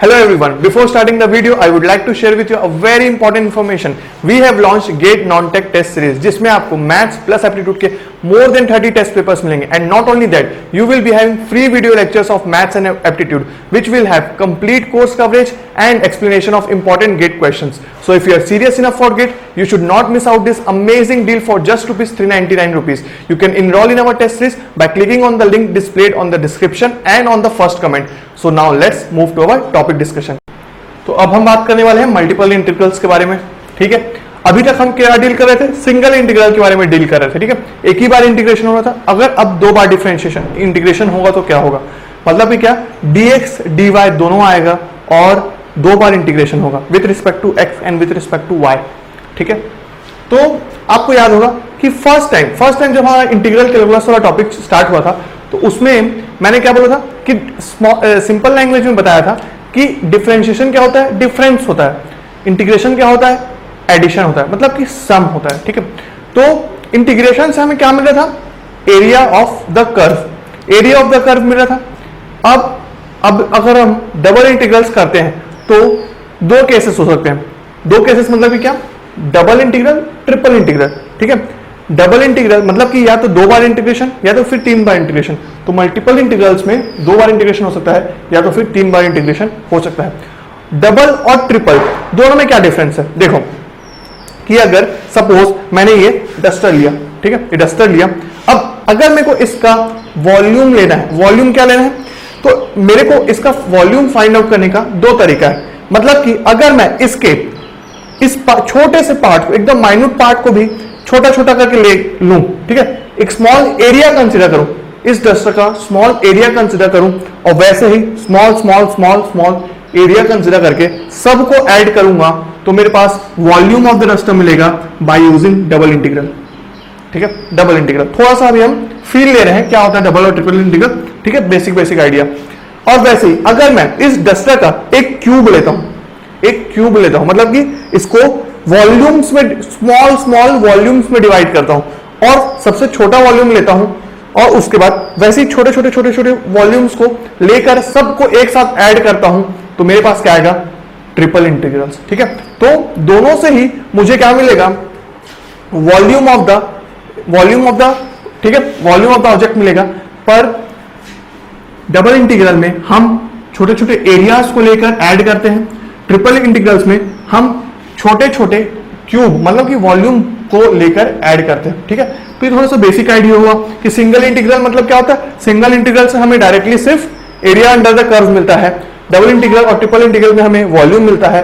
Hello everyone, before starting the video, I would like to share with you a very important information. We have launched GATE Non-Tech Test Series, जिसमें आपको maths plus aptitude के more than 30 test papers मिलेंगे. And not only that, you will be having free video lectures of maths and aptitude, which will have complete course coverage and explanation of important GATE questions. So if you are serious enough for GATE, you should not miss out this amazing deal for just ₹399. You can enroll in our test series by clicking on the link displayed on the description and on the first comment. So now let's move to our topic discussion. तो अब हम बात करने वाले हैं multiple integrals के बारे में. ठीक है, अभी तक हम क्या डील कर रहे थे? सिंगल इंटीग्रल के बारे में डील कर रहे थे. ठीक है, एक ही बार इंटीग्रेशन हो रहा था. अगर अब दो बार डिफरेंशिएशन इंटीग्रेशन होगा तो क्या होगा? मतलब कि क्या dx dy दोनों आएगा और दो बार इंटीग्रेशन होगा with respect to x and with respect to y. ठीक है, तो आपको याद होगा कि फर्स्ट टाइम जब हमारा इंटीग्रल कैलकुलस वाला टॉपिक स्टार्ट हुआ था तो उसमें मैंने क्या बोला था कि सिंपल लैंग्वेज में बताया था कि डिफरेंशिएशन क्या होता है? डिफरेंस होता है. इंटीग्रेशन क्या होता है? एडिशन होता है, मतलब कि सम होता है. ठीक है, तो इंटीग्रेशन से हमें क्या मिल रहा था? Area of the curve. Area of the curve मिल रहा था. अब अगर हम डबल इंटीग्रल्स करते हैं तो दो केसेस हो सकते हैं. दो केसेस मतलब कि क्या? Double integral, triple integral. ठीक है, डबल इंटीग्रल मतलब कि या तो दो बार इंटीग्रेशन या तो फिर तीन बार इंटीग्रेशन. तो मल्टीपल इंटीग्रल्स में दो बार इंटीग्रेशन हो सकता है या तो फिर तीन बार इंटीग्रेशन हो सकता है. डबल और ट्रिपल दोनों में क्या डिफरेंस है? देखो कि अगर सपोज मैंने ये डस्टर लिया. ठीक है, ये डस्टर लिया. अब अगर मेरे को इसका वॉल्यूम लेना है, वॉल्यूम क्या लेना है, तो मेरे को इसका वॉल्यूम फाइंड आउट करने का दो तरीका है. मतलब कि अगर मैं इसके इस छोटे से पार्ट को, एकदम माइन्यूट पार्ट को भी छोटा छोटा करके ले लूं. ठीक है, एक स्मॉल एरिया कंसीडर करूं, इस डस्टर का स्मॉल एरिया कंसीडर करूं और वैसे ही small small small small area consider करके सबको ऐड करूंगा तो मेरे पास वॉल्यूम ऑफ द डस्टर मिलेगा बाय यूजिंग डबल इंटीग्रल. ठीक है, डबल इंटीग्रल थोड़ा सा अभी हम फील ले रहे हैं क्या होता है डबल और ट्रिपल इंटीग्रल. ठीक है, बेसिक आइडिया. और वैसे ही अगर मैं इस डस्टर का एक क्यूब लेता हूं, मतलब कि इसको वॉल्यूम्स में स्मॉल वॉल्यूम्स में डिवाइड करता हूं और सबसे छोटा वॉल्यूम लेता हूं और उसके बाद वैसे ही छोटे छोटे वॉल्यूम्स को लेकर सबको एक साथ ऐड करता हूं तो मेरे पास क्या आएगा? Triple integrals. ठीक है, तो दोनों से ही मुझे क्या मिलेगा? वॉल्यूम ऑफ द ठीक है, वॉल्यूम ऑफ द ऑब्जेक्ट मिलेगा. पर डबल इंटीग्रल में हम छोटे छोटे एरियाज को लेकर ऐड करते हैं. ट्रिपल इंटीग्रल्स में हम छोटे छोटे क्यूब मतलब कि वॉल्यूम को लेकर ऐड करते हैं. ठीक है, फिर थोड़ा सा बेसिक आइडिया हुआ कि सिंगल इंटीग्रल मतलब क्या होता है. सिंगल इंटीग्रल से हमें डायरेक्टली सिर्फ एरिया अंडर द कर्व मिलता है. डबल इंटीग्रल और ट्रिपल इंटीग्रल में हमें वॉल्यूम मिलता है.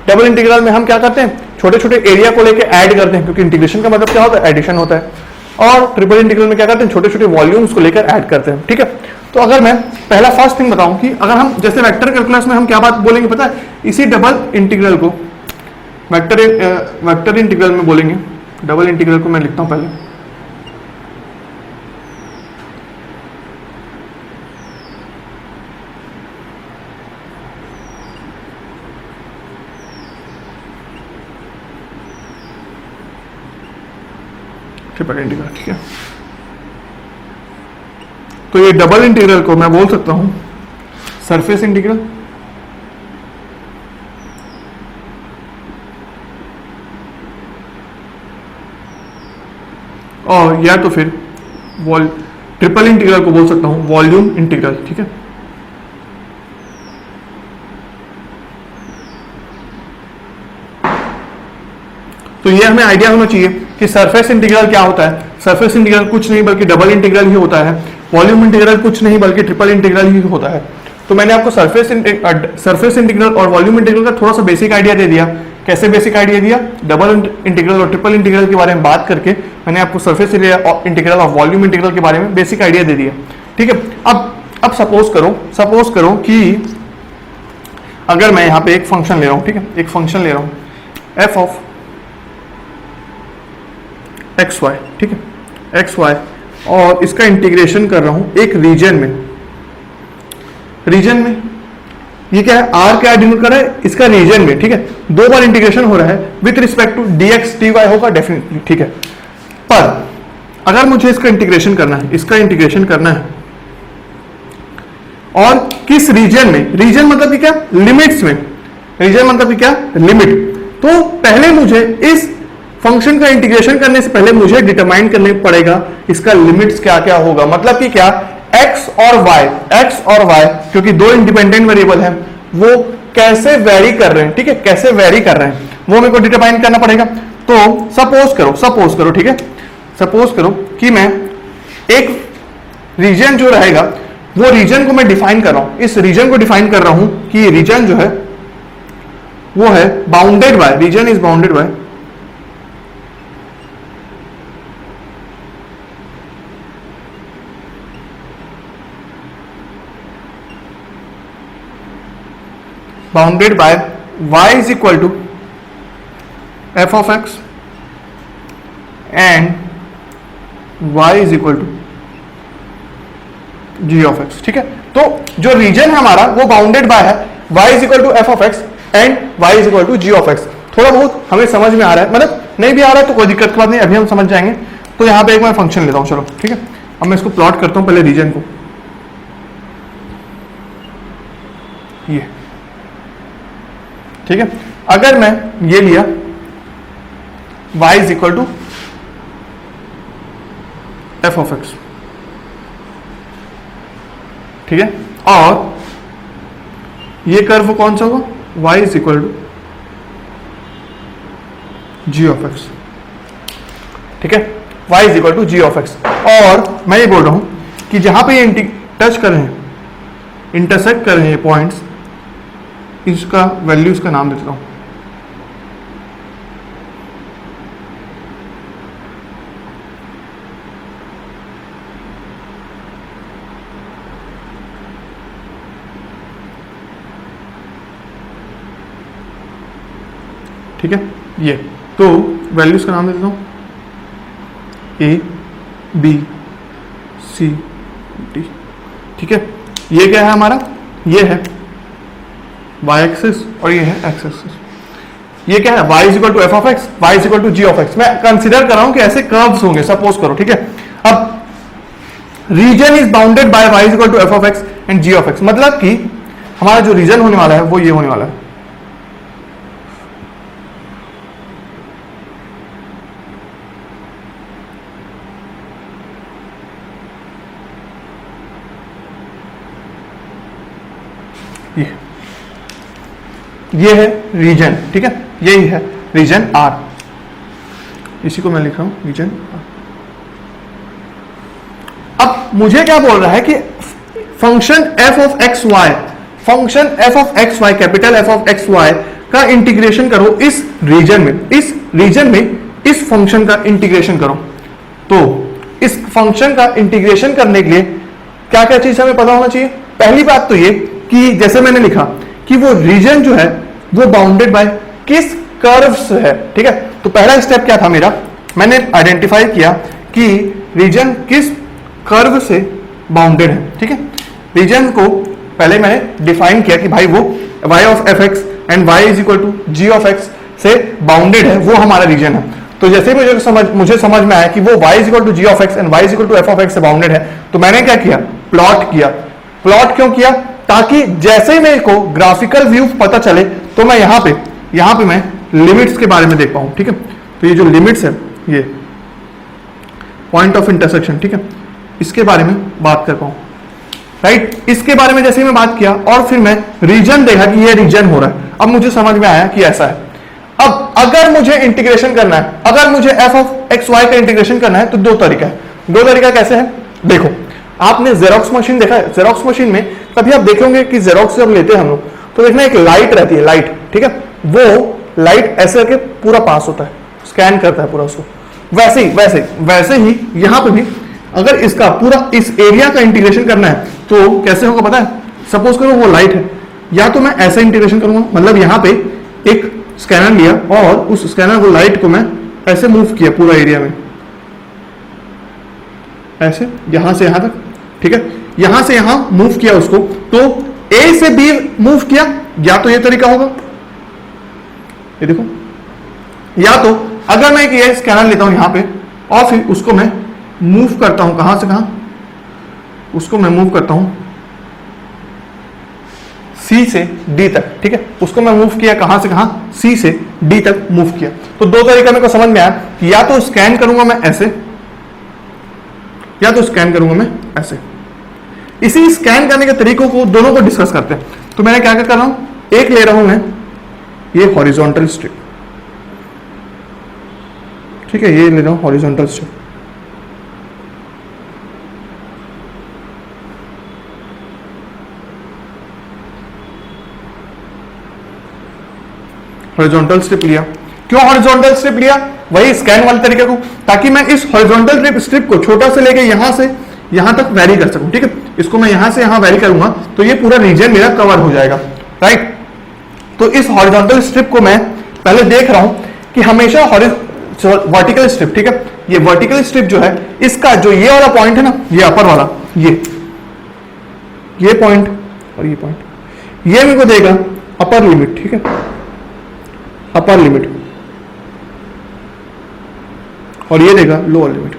डबल इंटीग्रल में हम क्या करते हैं? छोटे छोटे एरिया को लेकर ऐड करते हैं, क्योंकि इंटीग्रेशन का मतलब क्या होता है? एडिशन होता है. और ट्रिपल इंटीग्रल में क्या करते हैं? छोटे छोटे वॉल्यूम्स को लेकर ऐड करते हैं. ठीक है, तो अगर मैं पहला फर्स्ट थिंग बताऊं कि अगर हम जैसे वेक्टर कैलकुलस में हम क्या बात बोलेंगे पता है? इसी डबल इंटीग्रल को वेक्टर इंटीग्रल में बोलेंगे. डबल इंटीग्रल को मैं लिखता हूं पहले. Triple integral. ठीक है, तो ये डबल इंटीग्रल को मैं बोल सकता हूं सरफेस इंटीग्रल. और या तो फिर ट्रिपल इंटीग्रल को बोल सकता हूं वॉल्यूम इंटीग्रल. ठीक है, तो ये हमें आइडिया होना चाहिए कि सरफेस इंटीग्रल क्या होता है. सरफेस इंटीग्रल कुछ नहीं बल्कि डबल इंटीग्रल ही होता है. वॉल्यूम इंटीग्रल कुछ नहीं बल्कि ट्रिपल इंटीग्रल ही होता है. तो मैंने आपको सरफेस इंटीग्रल और वॉल्यूम इंटीग्रल का थोड़ा सा बेसिक आइडिया दे दिया. कैसे बेसिक आइडिया दिया? डबल इंटीग्रल और ट्रिपल इंटीग्रल के बारे में बात करके मैंने आपको सरफेस इंटीग्रल और वॉल्यूम इंटीग्रल के बारे में बेसिक आइडिया दे दिया. ठीक है, अब सपोज करो कि अगर मैं यहां पे एक फंक्शन ले रहा हूं. ठीक है, एक फंक्शन ले रहा हूं f ऑफ एक्स वाई. ठीक है, एक्स वाई, और इसका इंटीग्रेशन कर रहा हूं एक रीजन में. ये क्या है? आर क्या डिनोट कर रहा है? इसका रीजन में. ठीक है, दो बार इंटीग्रेशन हो रहा है with respect to dx dy होगा डेफिनेटली. ठीक है, पर अगर मुझे इसका इंटीग्रेशन करना है और किस रीजन में, रीजन मतलब कि क्या, लिमिट्स में, रीजन मतलब कि क्या, लिमिट। तो पहले मुझे इस फंक्शन का इंटीग्रेशन करने से पहले मुझे डिटरमाइन करने पड़ेगा इसका लिमिट्स क्या क्या होगा, मतलब कि क्या, x और y क्योंकि दो इंडिपेंडेंट वेरिएबल हैं, वो कैसे वेरी कर रहे हैं, ठीक है, कैसे वेरी कर रहे हैं वो मेरे को डिटरमाइन करना पड़ेगा। तो सपोज करो, ठीक है, सपोज करो कि मैं एक रीजन जो रहेगा वो रीजन को मैं डिफाइन कर रहा हूं, इस रीजन को डिफाइन कर रहा हूं कि ये रीजन जो है वो है bounded by, region is bounded by y is equal to f of x and y is equal to g of x, ठीक है। तो जो रीजन है हमारा वो बाउंडेड बाय है y is equal to f of x and y is equal to g of x। थोड़ा बहुत हमें समझ में आ रहा है, मतलब नहीं भी आ रहा है तो कोई दिक्कत की बात नहीं, अभी हम समझ जाएंगे। तो यहां पे एक मैं फंक्शन लेता हूं, चलो ठीक है, अब मैं इसको प्लॉट करता हूं पहले रीजन को, ये ठीक है। अगर मैं ये लिया y is equal to f of x, ठीक है, और ये कर्व कौन सा होगा, y is equal to g of x, ठीक है, y is equal to g of x। और मैं ये बोल रहा हूं कि जहां पे ये टच कर रहे हैं, इंटरसेक्ट कर रहे हैं ये पॉइंट्स, इसका वैल्यूज का नाम देता हूं, ठीक है। ये तो वैल्यूज का नाम देता हूं A B C D, ठीक है। ये क्या है हमारा, ये है y एक्सिस और ये है x एक्सिस। ये क्या है, y is equal to f of x, y is equal to g of x। मैं कंसीडर कर रहा हूं कि ऐसे कर्व्स होंगे, सपोज करो, ठीक है। अब region is bounded by y is equal to f of x and g of x, मतलब कि हमारा जो रीजन होने वाला है वो ये होने वाला है, ये है रीजन, ठीक है, यही है रीजन R, इसी को मैं लिख रहा हूं रीजन R। अब मुझे क्या बोल रहा है कि function f of x Y, function f of x Y, capital F of x Y का इंटीग्रेशन करो इस रीजन में, इस रीजन में इस फंक्शन का इंटीग्रेशन करो। तो इस फंक्शन का इंटीग्रेशन करने के लिए क्या क्या चीज हमें पता होना चाहिए। पहली बात तो ये कि जैसे मैंने लिखा कि वो रीजन जो है वो बाउंडेड बाय किस कर्व्स है, ठीक है। तो पहला स्टेप क्या था मेरा, मैंने आइडेंटिफाई किया कि रीजन किस कर्व से बाउंडेड है, ठीक है। रीजन को पहले मैंने डिफाइन किया कि भाई वो y of F X and y is equal to ji of X से बाउंडेड है, वो हमारा रीजन है। तो जैसे मुझे समझ में आया कि वो y is equal to ji of X and y is equal to F of X से बाउंडेड है, तो मैंने क्या किया, प्लॉट किया। प्लॉट क्यों किया, ताकि जैसे ही मेरे को ग्राफिकल व्यू पता चले तो मैं यहाँ पे मैं लिमिट्स के बारे में देख पाऊँ, ठीक है। तो ये जो लिमिट्स है, ये पॉइंट ऑफ इंटरसेक्शन, ठीक है, इसके बारे में बात कर पाऊँ, राइट। इसके बारे में जैसे ही मैं बात किया और फिर मैं रीजन देखा कि ये रीजन हो रहा है, अब मुझे समझ में आया कि ऐसा है। अब अगर मुझे इंटीग्रेशन करना है, अगर मुझे एफ ऑफ एक्स वाई का इंटीग्रेशन करना है तो दो तरीका है। दो तरीका कैसे है, देखो, आपने जेरोक्स मशीन देखा है, जेरोक्स मशीन में कभी आप देखेंगे कि जेरोक्स जब लेते हैं हम लोग तो देखना एक लाइट रहती है, लाइट, ठीक है, वो लाइट ऐसे करके पूरा पास होता है, स्कैन करता है पूरा उसको। वैसे ही यहाँ पे भी अगर इसका पूरा इस एरिया का इंटीग्रेशन करना है तो कैसे होगा पता है। सपोज करो वो लाइट है, या तो मैं ऐसा इंटीग्रेशन करूंगा, मतलब यहाँ पे एक स्कैनर लिया और उस स्कैनर को लाइट को मैं ऐसे मूव किया पूरा एरिया में, ऐसे यहां से यहां तक, ठीक है, यहां से यहां मूव किया उसको, तो A से B मूव किया, या तो ये तरीका होगा, ये देखो, या तो अगर मैं ये स्कैनर लेता हूं यहां पे और फिर उसको मैं मूव करता हूं, कहां से कहां, उसको मैं मूव करता हूं सी से डी तक, ठीक है, उसको मैं मूव किया कहां से कहां, सी से डी तक मूव किया। तो दो तरीका मेरे को समझ में आया कि या तो स्कैन करूंगा मैं ऐसे, या तो स्कैन करूंगा मैं ऐसे। इसी स्कैन करने के तरीकों को दोनों को डिस्कस करते हैं। तो मैंने क्या क्या कर रहा हूं, एक ले रहा हूं मैं ये हॉरिजॉन्टल स्ट्रिप, ठीक है, ये ले रहा हूं हॉरिजॉन्टल स्ट्रिप। हॉरिजॉन्टल स्ट्रिप लिया। क्यों हॉरिजॉन्टल स्ट्रिप लिया, वही स्कैन वाले तरीके को, ताकि मैं इस हॉरिजॉन्टल स्ट्रिप को छोटा से लेके यहां से यहां तक वैरी कर सकूं, ठीक है। इसको मैं यहां से यहां वैरी करूंगा तो ये पूरा रीजन मेरा कवर हो जाएगा, राइट। तो इस हॉरिजॉन्टल स्ट्रिप को मैं पहले देख रहा हूं कि हमेशा वर्टिकल स्ट्रिप, ठीक है, ये वर्टिकल स्ट्रिप जो है इसका जो ये वाला पॉइंट है ना, ये अपर वाला, ये पॉइंट और ये पॉइंट, ये मेरे को देगा अपर लिमिट, ठीक है, अपर लिमिट, और ये देगा लोअर लिमिट।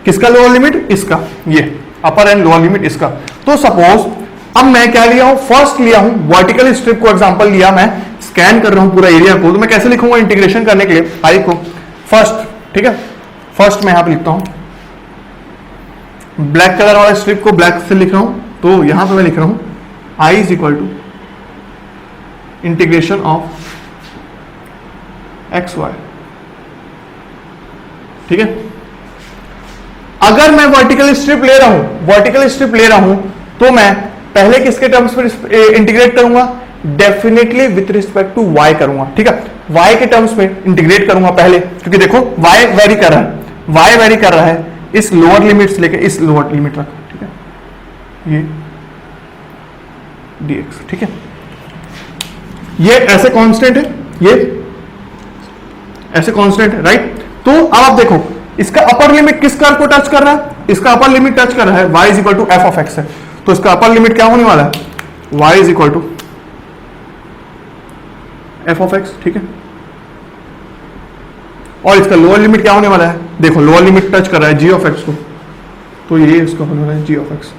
किसका लोअर लिमिट, इसका, ये अपर एंड लोअर लिमिट इसका। तो सपोज अब मैं क्या लिया हूं, फर्स्ट लिया हूं वर्टिकल स्ट्रिप को एग्जांपल लिया, मैं स्कैन कर रहा हूं पूरा एरिया को। तो मैं कैसे लिखूंगा इंटीग्रेशन करने के लिए आई को, फर्स्ट, ठीक है, फर्स्ट मैं यहां पे लिखता हूं, ब्लैक कलर वाला स्ट्रिप को ब्लैक से लिख रहा हूं। तो यहां पे मैं लिख रहा हूं I is equal to integration of x y, ठीक है। अगर मैं वर्टिकल स्ट्रिप ले रहा हूं, वर्टिकल स्ट्रिप ले रहा हूं, तो मैं पहले किसके टर्म्स पर इंटीग्रेट करूंगा, definitely with respect to y करूंगा, ठीक है, y के टर्म्स में इंटीग्रेट करूंगा पहले, क्योंकि देखो y वेरी कर रहा है, y वेरी कर रहा है इस लोअर लिमिट से लेकर इस लोअर लिमिट तक, ठीक है, ये dx, ठीक है, ये ऐसे कांस्टेंट है, ये ऐसे कांस्टेंट है, राइट। तो अब आप देखो इसका अपर लिमिट किस कर्व को टच कर रहा है, इसका अपर लिमिट टच कर रहा है y is equal to F of X है। तो इसका अपर लिमिट क्या होने वाला है, y is equal to F of X, ठीक है, और इसका लोअर लिमिट क्या होने वाला है, देखो लोअर लिमिट टच कर रहा है g ऑफ एक्स को, तो ये इसका होने वाला है g ऑफ एक्स,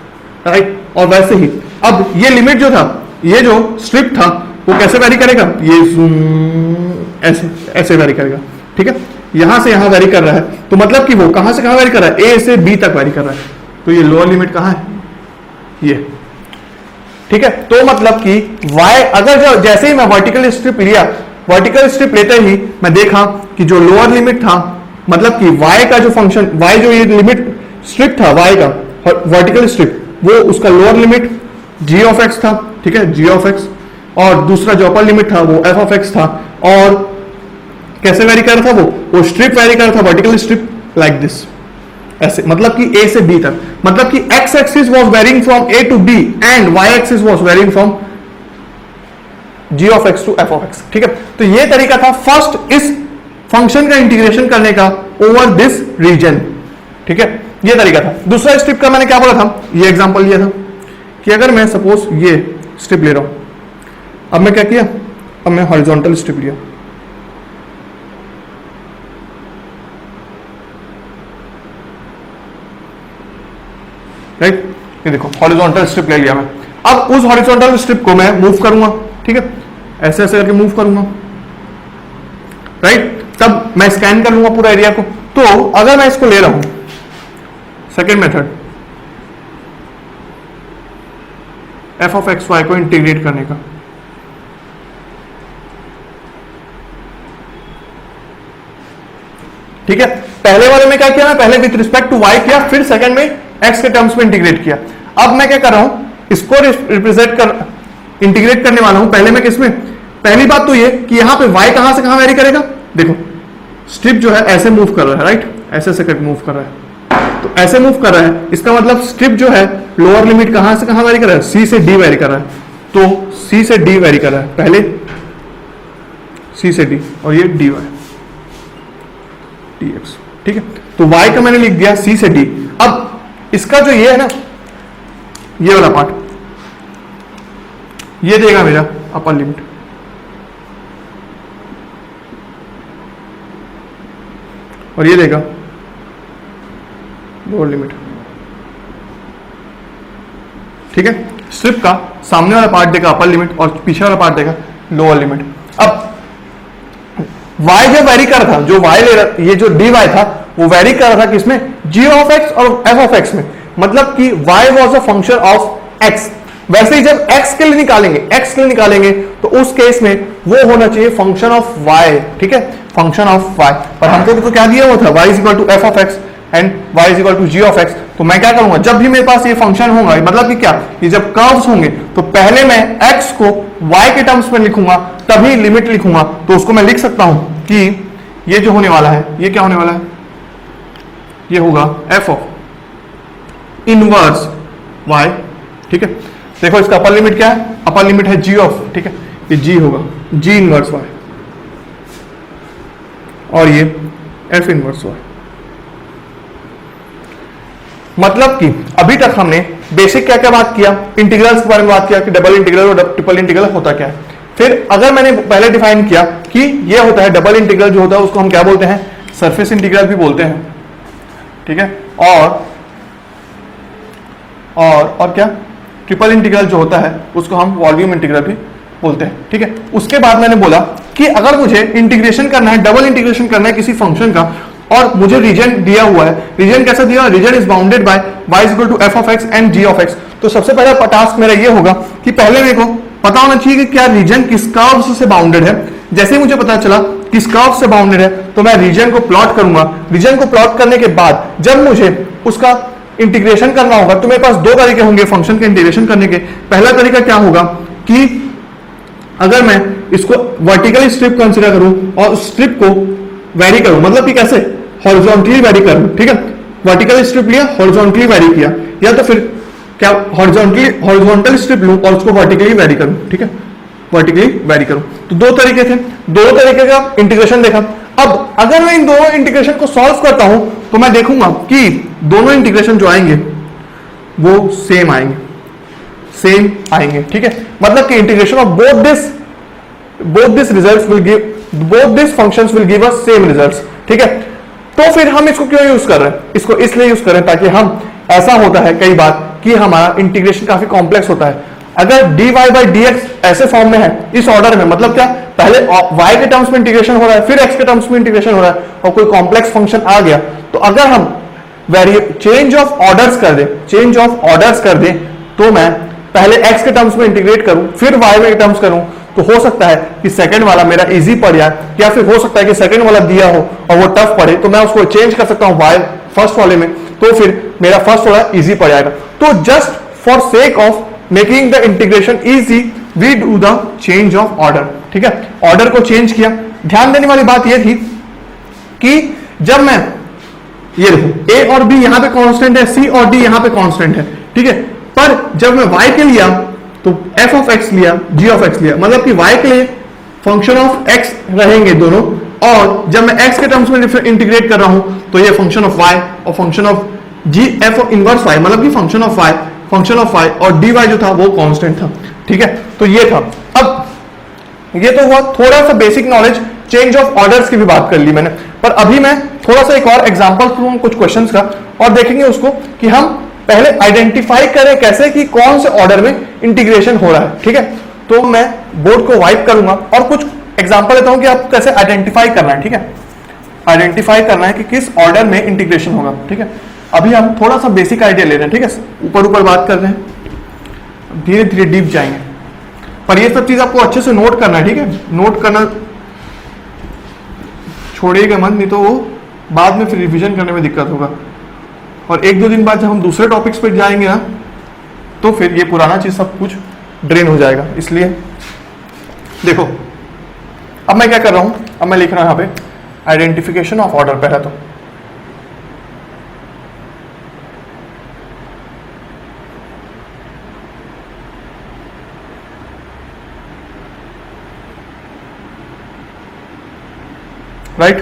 राइट। और वैसे ही अब ये लिमिट जो था, ये जो स्ट्रिप था वो कैसे वैरी करेगा, ये ऐसे ऐसे वैरी करेगा, ठीक है, यहां से यहां वैरी कर रहा है। तो मतलब कि वो कहां से कहां वैरी कर रहा है, ए से बी तक वैरी कर रहा है। तो ये लोअर लिमिट कहां है, ये, ठीक है। तो मतलब कि y अगर जो जैसे ही मैं वर्टिकल स्ट्रिप लिया, वर्टिकल स्ट्रिप लेते ही मैं देखा कि जो लोअर लिमिट था, मतलब कि y का जो फंक्शन, y जो ये लिमिट स्ट्रिप था y का वर्टिकल स्ट्रिप, वो उसका lower limit g of x था, ठीक है, g ऑफ x, और दूसरा जो अपर लिमिट था वो f ऑफ x था। और कैसे वेरी कर रहा था वो स्ट्रिप वेरी कर रहा था, वर्टिकल स्ट्रिप लाइक दिस, ऐसे, मतलब कि a से b तक, मतलब कि x axis was varying from a to b and y axis was varying from g of x to f of x, ठीक है। तो ये तरीका था फर्स्ट इस फंक्शन का इंटीग्रेशन करने का ओवर दिस रीजन, ठीक है, ये तरीका था। दूसरा स्ट्रिप का मैंने क्या बोला था, ये एग्जांपल लिया था कि अगर मैं सपोज ये स्ट्रिप ले रहा हूं, अब मैं क्या किया, अब मैं हॉरिजॉन्टल स्ट्रिप लिया, राइट, ये देखो हॉरिजॉन्टल स्ट्रिप ले लिया मैं। अब उस हॉरिजॉन्टल स्ट्रिप को मैं मूव करूंगा, ठीक है, ऐसे ऐसे करके मूव करूंगा, राइट, तब मैं स्कैन कर लूंगा पूरा एरिया को। तो अगर मैं इसको ले रहा हूं, second method, F of x Y को इंटीग्रेट करने का, ठीक है, पहले वाले में क्या किया, मैं पहले विथ रिस्पेक्ट टू वाई किया, फिर सेकंड में एक्स के टर्म्स में इंटीग्रेट किया। अब मैं क्या कर रहा हूं, इसको रिप्रेजेंट कर इंटीग्रेट करने वाला हूं। पहले मैं किसमें, पहली बात तो ये कि यहां पे y कहां से कहां वेरी करेगा, देखो स्ट्रिप जो है ऐसे मूव कर रहा है, राइट, ऐसे ऐसे करके मूव कर रहा है, तो ऐसे मूव कर रहा है, इसका मतलब स्ट्रिप जो है लोअर लिमिट कहां से कहां वेरी कर रहा है, c से d वेरी कर रहा है। तो c से d वेरी कर रहा है, पहले c से d, और ये dy dx, ठीक है। तो y का मैंने लिख दिया c से d। अब इसका जो ये है ना, ये वाला पार्ट, ये देगा मेरा अपर लिमिट, और ये देगा लोअर लिमिट, ठीक है। स्ट्रिप का सामने वाला पार्ट देगा अपर लिमिट और पीछे वाला पार्ट देगा लोअर लिमिट। अब y जो वेरी कर रहा था, जो y ले रहा, ये जो dy था वो वेरी कर रहा था किसमें, g ऑफ x और f ऑफ x में, मतलब कि y was a function of x। वैसे ही जब x के लिए निकालेंगे तो उस केस में वो होना चाहिए फंक्शन ऑफ y, ठीक है, फंक्शन ऑफ y। पर हमको तो क्या दिया हुआ था, y is equal to f of x and y is equal to g of x। तो मैं क्या करूंगा, जब भी मेरे पास ये फंक्शन होगा, मतलब कि क्या, ये जब कर्व्स होंगे तो पहले मैं x को y के टर्म्स में लिखूंगा, तभी लिमिट लिखूंगा। तो उसको मैं लिख सकता हूं कि ये जो होने वाला है, ये क्या होने वाला है, ये होगा f ऑफ इनवर्स y, ठीक है। देखो इसका अपर लिमिट क्या है, अपर लिमिट है g ऑफ, ठीक है, ये g होगा g इनवर्स y और ये f इनवर्स y। मतलब कि अभी तक हमने बेसिक क्या क्या बात किया, इंटीग्रल्स के बारे में बात किया कि डबल इंटीग्रल और ट्रिपल इंटीग्रल होता क्या है। फिर अगर मैंने पहले डिफाइन किया कि ये होता है डबल इंटीग्रल, जो होता है उसको हम क्या बोलते हैं, सरफेस इंटीग्रल भी बोलते हैं, ठीक है। और क्या, ट्रिपल इंटीग्रल जो होता है उसको हम वॉल्यूम इंटीग्रल भी बोलते हैं, ठीक है। उसके बाद मैंने बोला कि अगर मुझे इंटीग्रेशन करना है, डबल इंटीग्रेशन करना है किसी फंक्शन का, और मुझे रीजन दिया हुआ है, रीजन कैसा दिया, region is bounded by y is equal to f of x and g of x। तो सबसे पहला टास्क मेरा ये होगा कि पहले मेरे को पता होना चाहिए कि क्या रीजन किस कर्व से बाउंडेड है। जैसे ही मुझे पता चला किस कर्व से बाउंडेड है तो मैं रीजन को प्लॉट करूंगा। रीजन को प्लॉट करने के बाद जब मुझे उसका इंटीग्रेशन करना होगा तो मेरे पास दो तरीके होंगे फंक्शन के इंटीग्रेशन करने के। पहला तरीका क्या होगा कि अगर मैं इसको वर्टिकली स्ट्रिप कंसीडर करूं और स्ट्रिप को वेरी करूं, मतलब कि कैसे, हॉरिजॉन्टली वेरी करूं, ठीक है। वर्टिकल स्ट्रिप लिया, हॉरिजॉन्टली वेरी किया, या तो फिर क्या हॉरिजॉन्टल स्ट्रिप लूं और उसको वर्टिकली वेरी करूं, ठीक है, वर्टिकली वेरी करूं। तो दो तरीके थे, दो तरीके का इंटीग्रेशन देखा। अब अगर मैं इन दोनों इंटीग्रेशन को सॉल्व करता हूं तो मैं देखूंगा कि दोनों इंटीग्रेशन जो आएंगे वो सेम आएंगे, ठीक है। मतलब कि integration of both this results will give, both this functions will give us same results, ठीक है। तो फिर हम इसको क्यों यूज कर रहे हैं, इसको इसलिए यूज कर रहे हैं ताकि हम, ऐसा होता है कई बार कि हमारा इंटीग्रेशन काफी कॉम्प्लेक्स होता है। अगर dy by dx ऐसे फॉर्म में है, इस ऑर्डर में, मतलब क्या, पहले y के टर्म्स में इंटीग्रेशन हो रहा है, फिर x के टर्म्स में इंटीग्रेशन हो रहा है, और कोई कॉम्प्लेक्स फंक्शन आ गया, तो अगर हम चेंज ऑफ ऑर्डर्स कर दें तो मैं पहले x के टर्म्स में इंटीग्रेट करूं, फिर y में टर्म्स करूं, तो हो सकता है कि सेकंड वाला मेरा इजी पड़ जाए, या फिर हो सकता है कि सेकंड वाला दिया हो और वो टफ पड़े, तो मैं उसको चेंज कर सकता हूं y फर्स्ट वाले में, तो फिर मेरा फर्स्ट वाला इजी पड़ जाएगा। तो just for sake of making the integration easy we do the change of order, ठीक है। ऑर्डर को चेंज किया। ध्यान देने वाली बात यह थी कि जब मैं, ये देखो a और b यहां पे कांस्टेंट है, c और d यहां पे कांस्टेंट है, ठीक है। पर जब मैं y के लिया तो f ऑफ x लिया, g ऑफ x लिया, मतलब कि y के लिए फंक्शन ऑफ x रहेंगे दोनों, और जब मैं x के टर्म्स में इंटीग्रेट कर रहा हूं तो ये फंक्शन ऑफ y और function of g f of inverse y, मतलब कि फंक्शन ऑफ y और dy जो था वो कांस्टेंट था, ठीक है। तो ये था। अब ये तो हुआ थोड़ा सा basic knowledge, change of orders की भी बात कर ली मैंने, पर अभी मैं थोड़ा सा एक और एग्जांपल दूंगा कुछ क्वेश्चंस का, और देखेंगे उसको कि हम पहले आइडेंटिफाई करें कैसे कि कौन से ऑर्डर में इंटीग्रेशन हो रहा है, ठीक है। तो मैं बोर्ड को वाइप करूंगा और कुछ एग्जांपल देता हूं कि आप कैसे आइडेंटिफाई करना है, ठीक है। आइडेंटिफाई करना है कि किस ऑर्डर में इंटीग्रेशन होगा, ठीक है। अभी हम थोड़ा सा बेसिक आइडिया ले रहे हैं, ठीक है, ऊपर बात कर रहे हैं, धीरे धीरे डीप जाएंगे, पर ये सब चीज आपको अच्छे से नोट करना है, ठीक है। नोट करना छोड़िएगा मत, नहीं तो वो बाद में फिर रिवीजन करने में दिक्कत होगा, और एक दो दिन बाद जब हम दूसरे टॉपिक्स पे जाएंगे ना तो फिर ये पुराना चीज सब कुछ ड्रेन हो जाएगा। इसलिए देखो अब मैं क्या कर रहा हूं, अब मैं लिख रहा हूं यहां पे आइडेंटिफिकेशन ऑफ ऑर्डर। पहला तो राइट,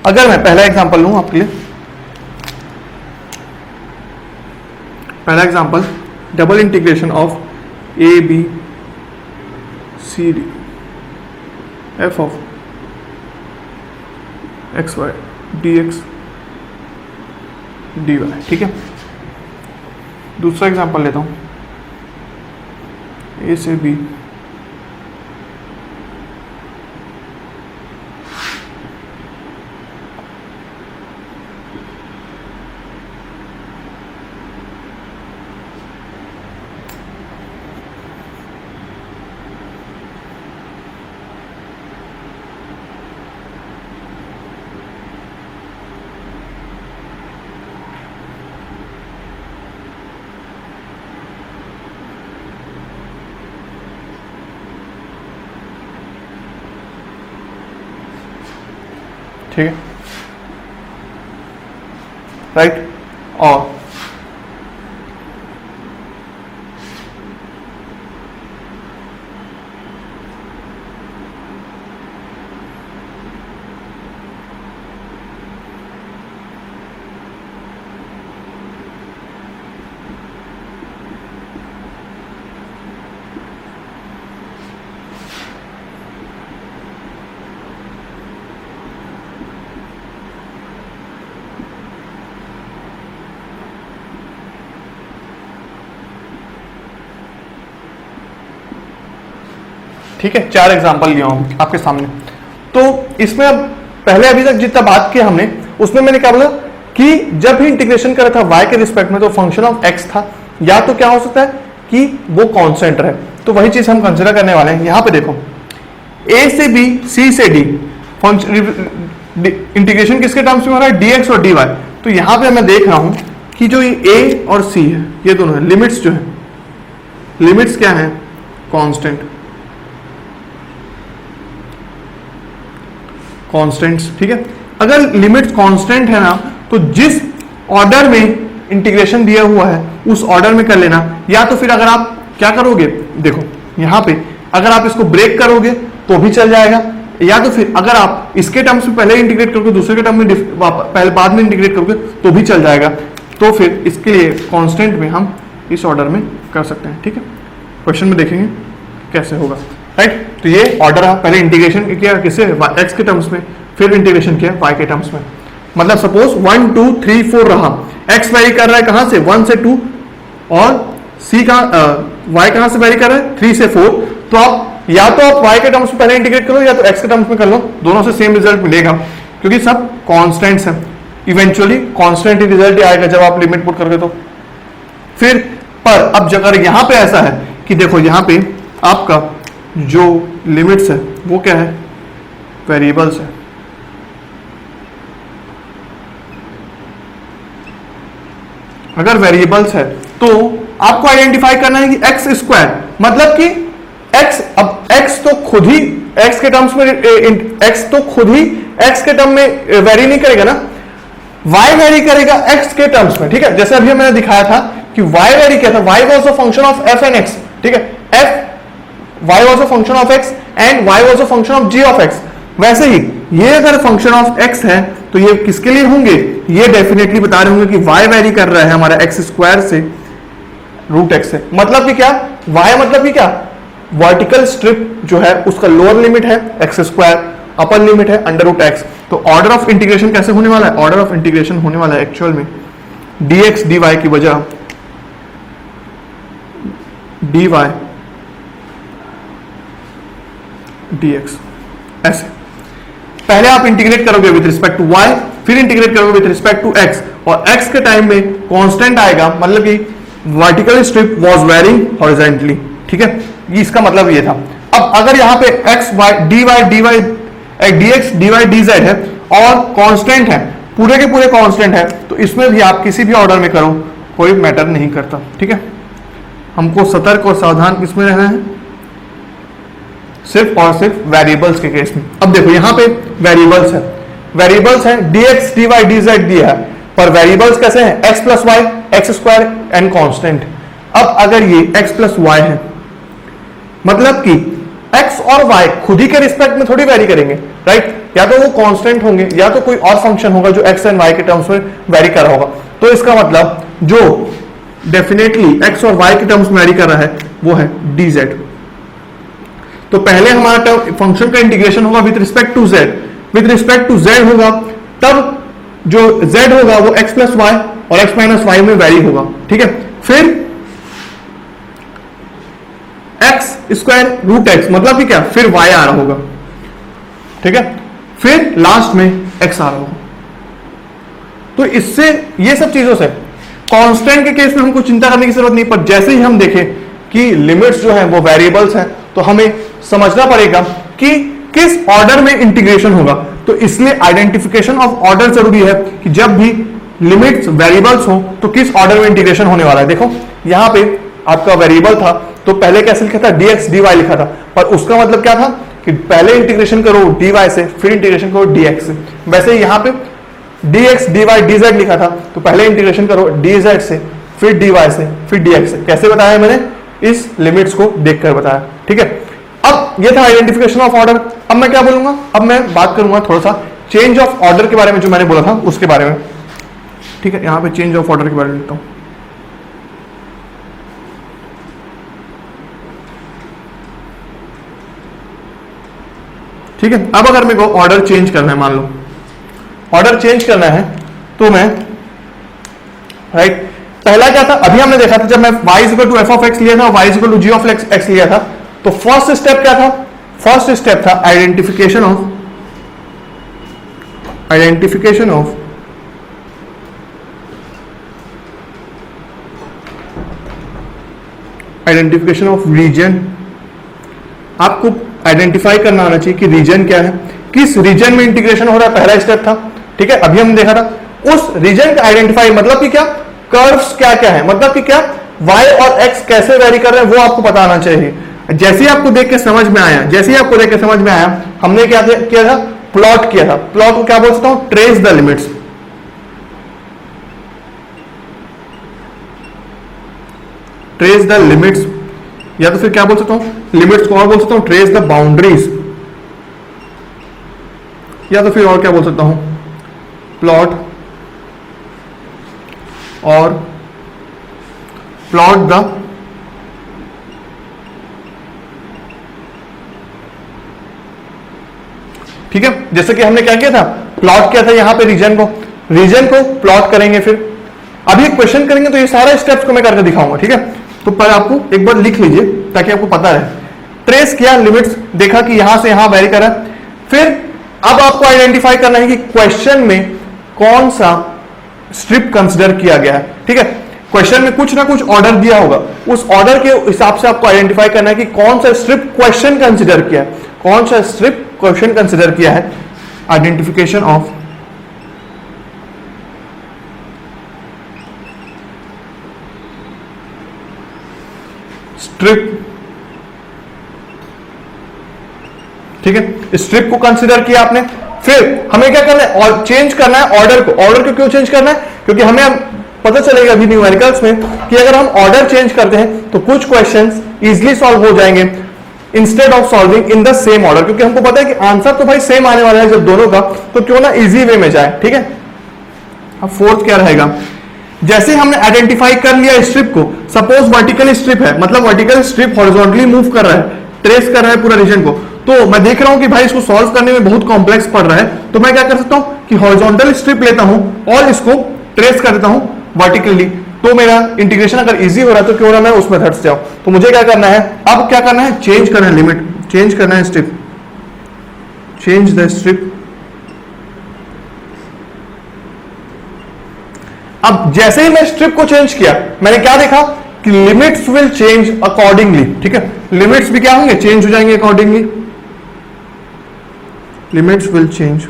अगर मैं पहला एग्जांपल लूं आपके लिए, पहला example double integration of A B C D F of x Y D X D Y. ठीक है, दूसरा एग्जांपल लेता हूँ, ए से बी, ठीक है, राइट। और ठीक है, 4 एग्जांपल लिया हूं आपके सामने। तो इसमें अब पहले अभी तक जितना बात किया हमने उसमें मैंने क्या बोला कि जब भी इंटीग्रेशन करा था y के रिस्पेक्ट में तो फंक्शन ऑफ x था, या तो क्या हो सकता है कि वो कांस्टेंट रहे, तो वही चीज हम कंसीडर करने वाले हैं। यहां पे देखो a से b, c से d, इंटीग्रेशन किसके टर्म्स में हो रहा है, dx और dy। तो यहां पे मैं देख रहा हूं कि जो ये a और c है ये दोनों है, लिमिट्स जो है, लिमिट्स क्या है, कांस्टेंट, कांस्टेंट्स। ठीक है, अगर लिमिट्स कांस्टेंट है ना तो जिस ऑर्डर में इंटीग्रेशन दिया हुआ है उस ऑर्डर में कर लेना, या तो फिर अगर आप क्या करोगे, देखो यहां पे अगर आप इसको ब्रेक करोगे तो भी चल जाएगा, या तो फिर अगर आप इसके टर्म्स में पहले इंटीग्रेट करोगे दूसरे के टर्म में पहले बाद में इंटीग्रेट करोगे तो भी चल जाएगा। तो फिर इसके लिए कांस्टेंट में हम इस ऑर्डर में कर सकते हैं। ठीक है, क्वेश्चन में देखेंगे कैसे होगा, राइट। तो ये ऑर्डर है, पहले इंटीग्रेशन किया किससे, एक्स के टर्म्स में, फिर इंटीग्रेशन किया वाई के टर्म्स में। मतलब सपोज 1 2 3 4 रहा, एक्स वेरी कर रहा है कहां से, 1 से 2, और सी का वाई कहां से वेरी कर रहा है, 3 से 4। तो आप या तो आप वाई के टर्म्स में पहले इंटीग्रेट करो या तो एक्स के टर्म्स में कर लो, दोनों से सेम रिजल्ट मिलेगा क्योंकि सब कॉन्स्टेंट्स हैं। इवेंचुअली कॉन्स्टेंट ही रिजल्ट आएगा जब आप लिमिट पुट करोगे तो। फिर पर अब अगर यहां पे ऐसा है कि देखो यहां पे आपका जो लिमिट्स है वो क्या है, वेरिएबल्स है। अगर वेरिएबल्स है तो आपको आइडेंटिफाई करना है कि एक्स स्क्वायर, मतलब कि एक्स, अब एक्स तो खुद ही एक्स के टर्म्स में, एक्स तो खुद ही एक्स के टर्म में वेरी नहीं करेगा ना, वाई वेरी करेगा एक्स के टर्म्स में। ठीक है, जैसे अभी मैंने दिखाया था कि वाई वेरी क्या था, why was a function of F and x. ठीक है, F y was a function of x and y was a function of g of x। वैसे ही ये अगर फंक्शन ऑफ x है तो ये किसके लिए होंगे, ये डेफिनेटली बता रहे होंगे कि y वेरी कर रहा है हमारा x स्क्वायर से रूट x से। मतलब कि क्या, y मतलब कि क्या, वर्टिकल स्ट्रिप जो है उसका लोअर लिमिट है x स्क्वायर, अपर लिमिट है अंडर रूट x। तो ऑर्डर ऑफ इंटीग्रेशन कैसे होने वाला है, ऑर्डर ऑफ इंटीग्रेशन होने वाला है एक्चुअल में dx dy की वजह dy dx। ऐसे पहले आप इंटीग्रेट करोगे विद रिस्पेक्ट टू y, फिर इंटीग्रेट करोगे विद रिस्पेक्ट टू x, और x के टाइम में कांस्टेंट आएगा, मतलब कि vertical strip was varying horizontally. ठीक है, ये इसका मतलब ये था। अब अगर यहाँ पे x y dy dx dy dz है और कांस्टेंट है, पूरे के पूरे कांस्टेंट है, तो इसमें भी आप किसी भी ऑर्डर में करो कोई मैटर नहीं करता। ठीक है, हमको सतर्क और सावधान किसमें रहना है, सिर्फ और सिर्फ वेरिएबल्स के केस में। अब देखो यहां पे वेरिएबल्स है, वेरिएबल्स है dx dy dz दिया है, पर वेरिएबल्स कैसे हैं, x plus y, x square and constant. अब अगर ये x प्लस वाई है, मतलब कि x और y खुद ही के रिस्पेक्ट में थोड़ी वेरी करेंगे, राइट, या तो वो कांस्टेंट होंगे या तो कोई और फंक्शन होगा जो x एंड y के टर्म्स में वेरी कर रहा होगा। तो इसका मतलब जो डेफिनेटली x और y के टर्म्स में वेरी कर रहा है वो है dz। तो पहले हमारा फंक्शन का इंटीग्रेशन होगा with respect to z, with respect to z होगा, तब जो z होगा वो x प्लस वाई और x माइनस वाई में वैरी होगा, ठीक है। फिर एक्स स्क्वायर रूट एक्स मतलब कि क्या, फिर y आ रहा होगा, ठीक है। फिर लास्ट में x आ रहा होगा। तो इससे ये सब चीजों से कांस्टेंट के केस में हमको चिंता करने की जरूरत नहीं, पर जैसे ही हम देखें कि लिमिट्स जो है वो वेरिएबल्स हैं तो हमें समझना पड़ेगा कि किस ऑर्डर में इंटीग्रेशन होगा। तो इसलिए आइडेंटिफिकेशन ऑफ ऑर्डर जरूरी है कि जब भी लिमिट्स वेरिएबल्स हो तो किस ऑर्डर में इंटीग्रेशन होने वाला है। देखो यहां पे आपका वेरिएबल था तो पहले कैसे लिखा था, dx dy लिखा था, पर उसका मतलब क्या था कि पहले इंटीग्रेशन करो dy से, फिर इंटीग्रेशन करो dx से। वैसे ही यहां पे dx dy dz लिखा था तो पहले इंटीग्रेशन करो dz से, फिर dy से, फिर dx से। कैसे बताया मैंने, इस लिमिट्स को देखकर बताया, ठीक है। अब ये था आइडेंटिफिकेशन ऑफ ऑर्डर। अब मैं क्या बोलूंगा, अब मैं बात करूंगा थोड़ा सा चेंज ऑफ ऑर्डर के बारे में, जो मैंने बोला था उसके बारे में, ठीक है। यहां पे चेंज ऑफ ऑर्डर के बारे में लिखता हूं, ठीक है। अब अगर मेरे को ऑर्डर चेंज करना है, मान लो ऑर्डर चेंज करना है तो मैं राइट पहला क्या था, अभी हमने देखा था जब मैं y equal to F of x लिया था, y equal to ji of x लिया था, तो फर्स्ट स्टेप क्या था, फर्स्ट स्टेप था आइडेंटिफिकेशन ऑफ रीजन। आपको आइडेंटिफाई करना आना चाहिए कि रीजन क्या है, किस रीजन में इंटीग्रेशन हो रहा है, पहला स्टेप था, ठीक है। अभी हमने देखा था उस रीजन का आइडेंटिफाई मतलब कि क्या, कर्व्स क्या क्या है, मतलब कि क्या y और x कैसे वेरी कर रहे हैं वो आपको पता आना चाहिए। जैसे ही आपको देख के समझ में आया, हमने क्या किया था, प्लॉट किया था। प्लॉट को क्या बोल सकता हूं, ट्रेस द लिमिट्स, या तो फिर क्या बोल सकता हूं, लिमिट्स को और बोल सकता हूं ट्रेस द बाउंड्रीज, या तो फिर और क्या बोल सकता हूं, प्लॉट और प्लॉट द ठीक है। जैसे कि हमने क्या किया था, प्लॉट किया था यहां पे रीजन को प्लॉट करेंगे, फिर अभी क्वेश्चन करेंगे तो ये सारा स्टेप्स को मैं करके दिखाऊंगा, ठीक है। तो पर आपको एक बार लिख लीजिए ताकि आपको पता रहे। ट्रेस किया, लिमिट्स देखा कि यहां से यहां वेरी करा, फिर अब आपको आइडेंटिफाई करना है कि क्वेश्चन में कौन सा स्ट्रिप कंसिडर किया गया है, ठीक है। क्वेश्चन में कुछ ना कुछ ऑर्डर दिया होगा, उस ऑर्डर के हिसाब से आपको आइडेंटिफाई करना है कि कौन सा स्ट्रिप क्वेश्चन कंसिडर किया है, कौन सा स्ट्रिप क्वेश्चन कंसिडर किया है। आइडेंटिफिकेशन ऑफ स्ट्रिप, ठीक है। स्ट्रिप को कंसिडर किया आपने, फिर हमें क्या करना है, और चेंज करना है ऑर्डर को। ऑर्डर को क्यों चेंज करना है, क्योंकि हमें पता चलेगा अभी न्यूमेरिकल्स में कि अगर हम ऑर्डर चेंज करते हैं तो कुछ क्वेश्चंस इजीली सॉल्व हो जाएंगे instead of solving in the same order, क्योंकि हमको पता है कि आंसर तो भाई सेम आने वाला है जब दोनों का, तो क्यों ना इजी वे में जाए, ठीक है। अब फोर्थ क्या रहेगा, जैसे हमने आइडेंटिफाई कर लिया स्ट्रिप को, सपोज वर्टिकल स्ट्रिप है, मतलब वर्टिकल स्ट्रिप हॉरिजॉन्टली मूव कर रहा है, ट्रेस कर रहा है पूरा रीजन को, तो मैं देख रहा हूं कि भाई इसको सॉल्व करने में बहुत कॉम्प्लेक्स पड़ रहा है, तो मैं क्या कर सकता हूं कि हॉरिजॉन्टल स्ट्रिप लेता हूं और इसको ट्रेस कर देता हूं वर्टिकली, तो मेरा इंटीग्रेशन अगर इजी हो रहा है तो क्यों ना मैं उस मेथड से जाऊं। तो मुझे क्या करना है, अब क्या करना है, चेंज करना है लिमिट, चेंज करना है स्ट्रिप, चेंज द स्ट्रिप। अब जैसे ही मैं स्ट्रिप को चेंज किया, मैंने क्या देखा कि लिमिट्स विल चेंज अकॉर्डिंगली, ठीक है। लिमिट्स भी क्या होंगे, चेंज हो जाएंगे accordingly, limits will change